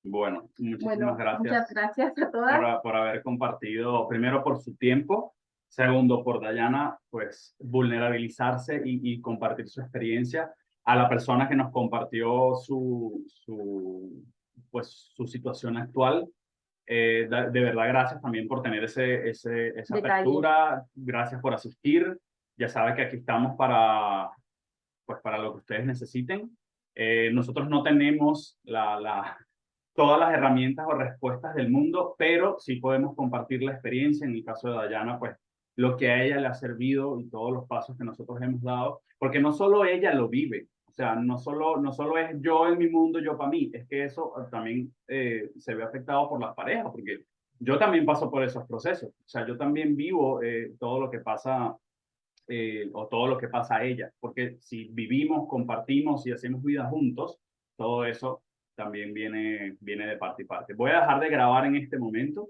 bueno, muchísimas Bueno, muchas gracias gracias a todas. por haber compartido, primero por su tiempo, segundo por Dayana, pues vulnerabilizarse y compartir su experiencia, a la persona que nos compartió pues, su situación actual. De verdad, gracias también por tener esa Detalles. apertura, gracias por asistir. Ya saben que aquí estamos pues, para lo que ustedes necesiten. Nosotros no tenemos todas las herramientas o respuestas del mundo, pero sí podemos compartir la experiencia. En el caso de Dayana, pues lo que a ella le ha servido y todos los pasos que nosotros hemos dado, porque no solo ella lo vive, o sea, no solo es yo en mi mundo, yo para mí, es que eso también se ve afectado por las parejas, porque yo también paso por esos procesos, o sea, yo también vivo todo lo que pasa o todo lo que pasa a ella, porque si vivimos, compartimos y hacemos vida juntos, todo eso también viene de parte y parte. Voy a dejar de grabar en este momento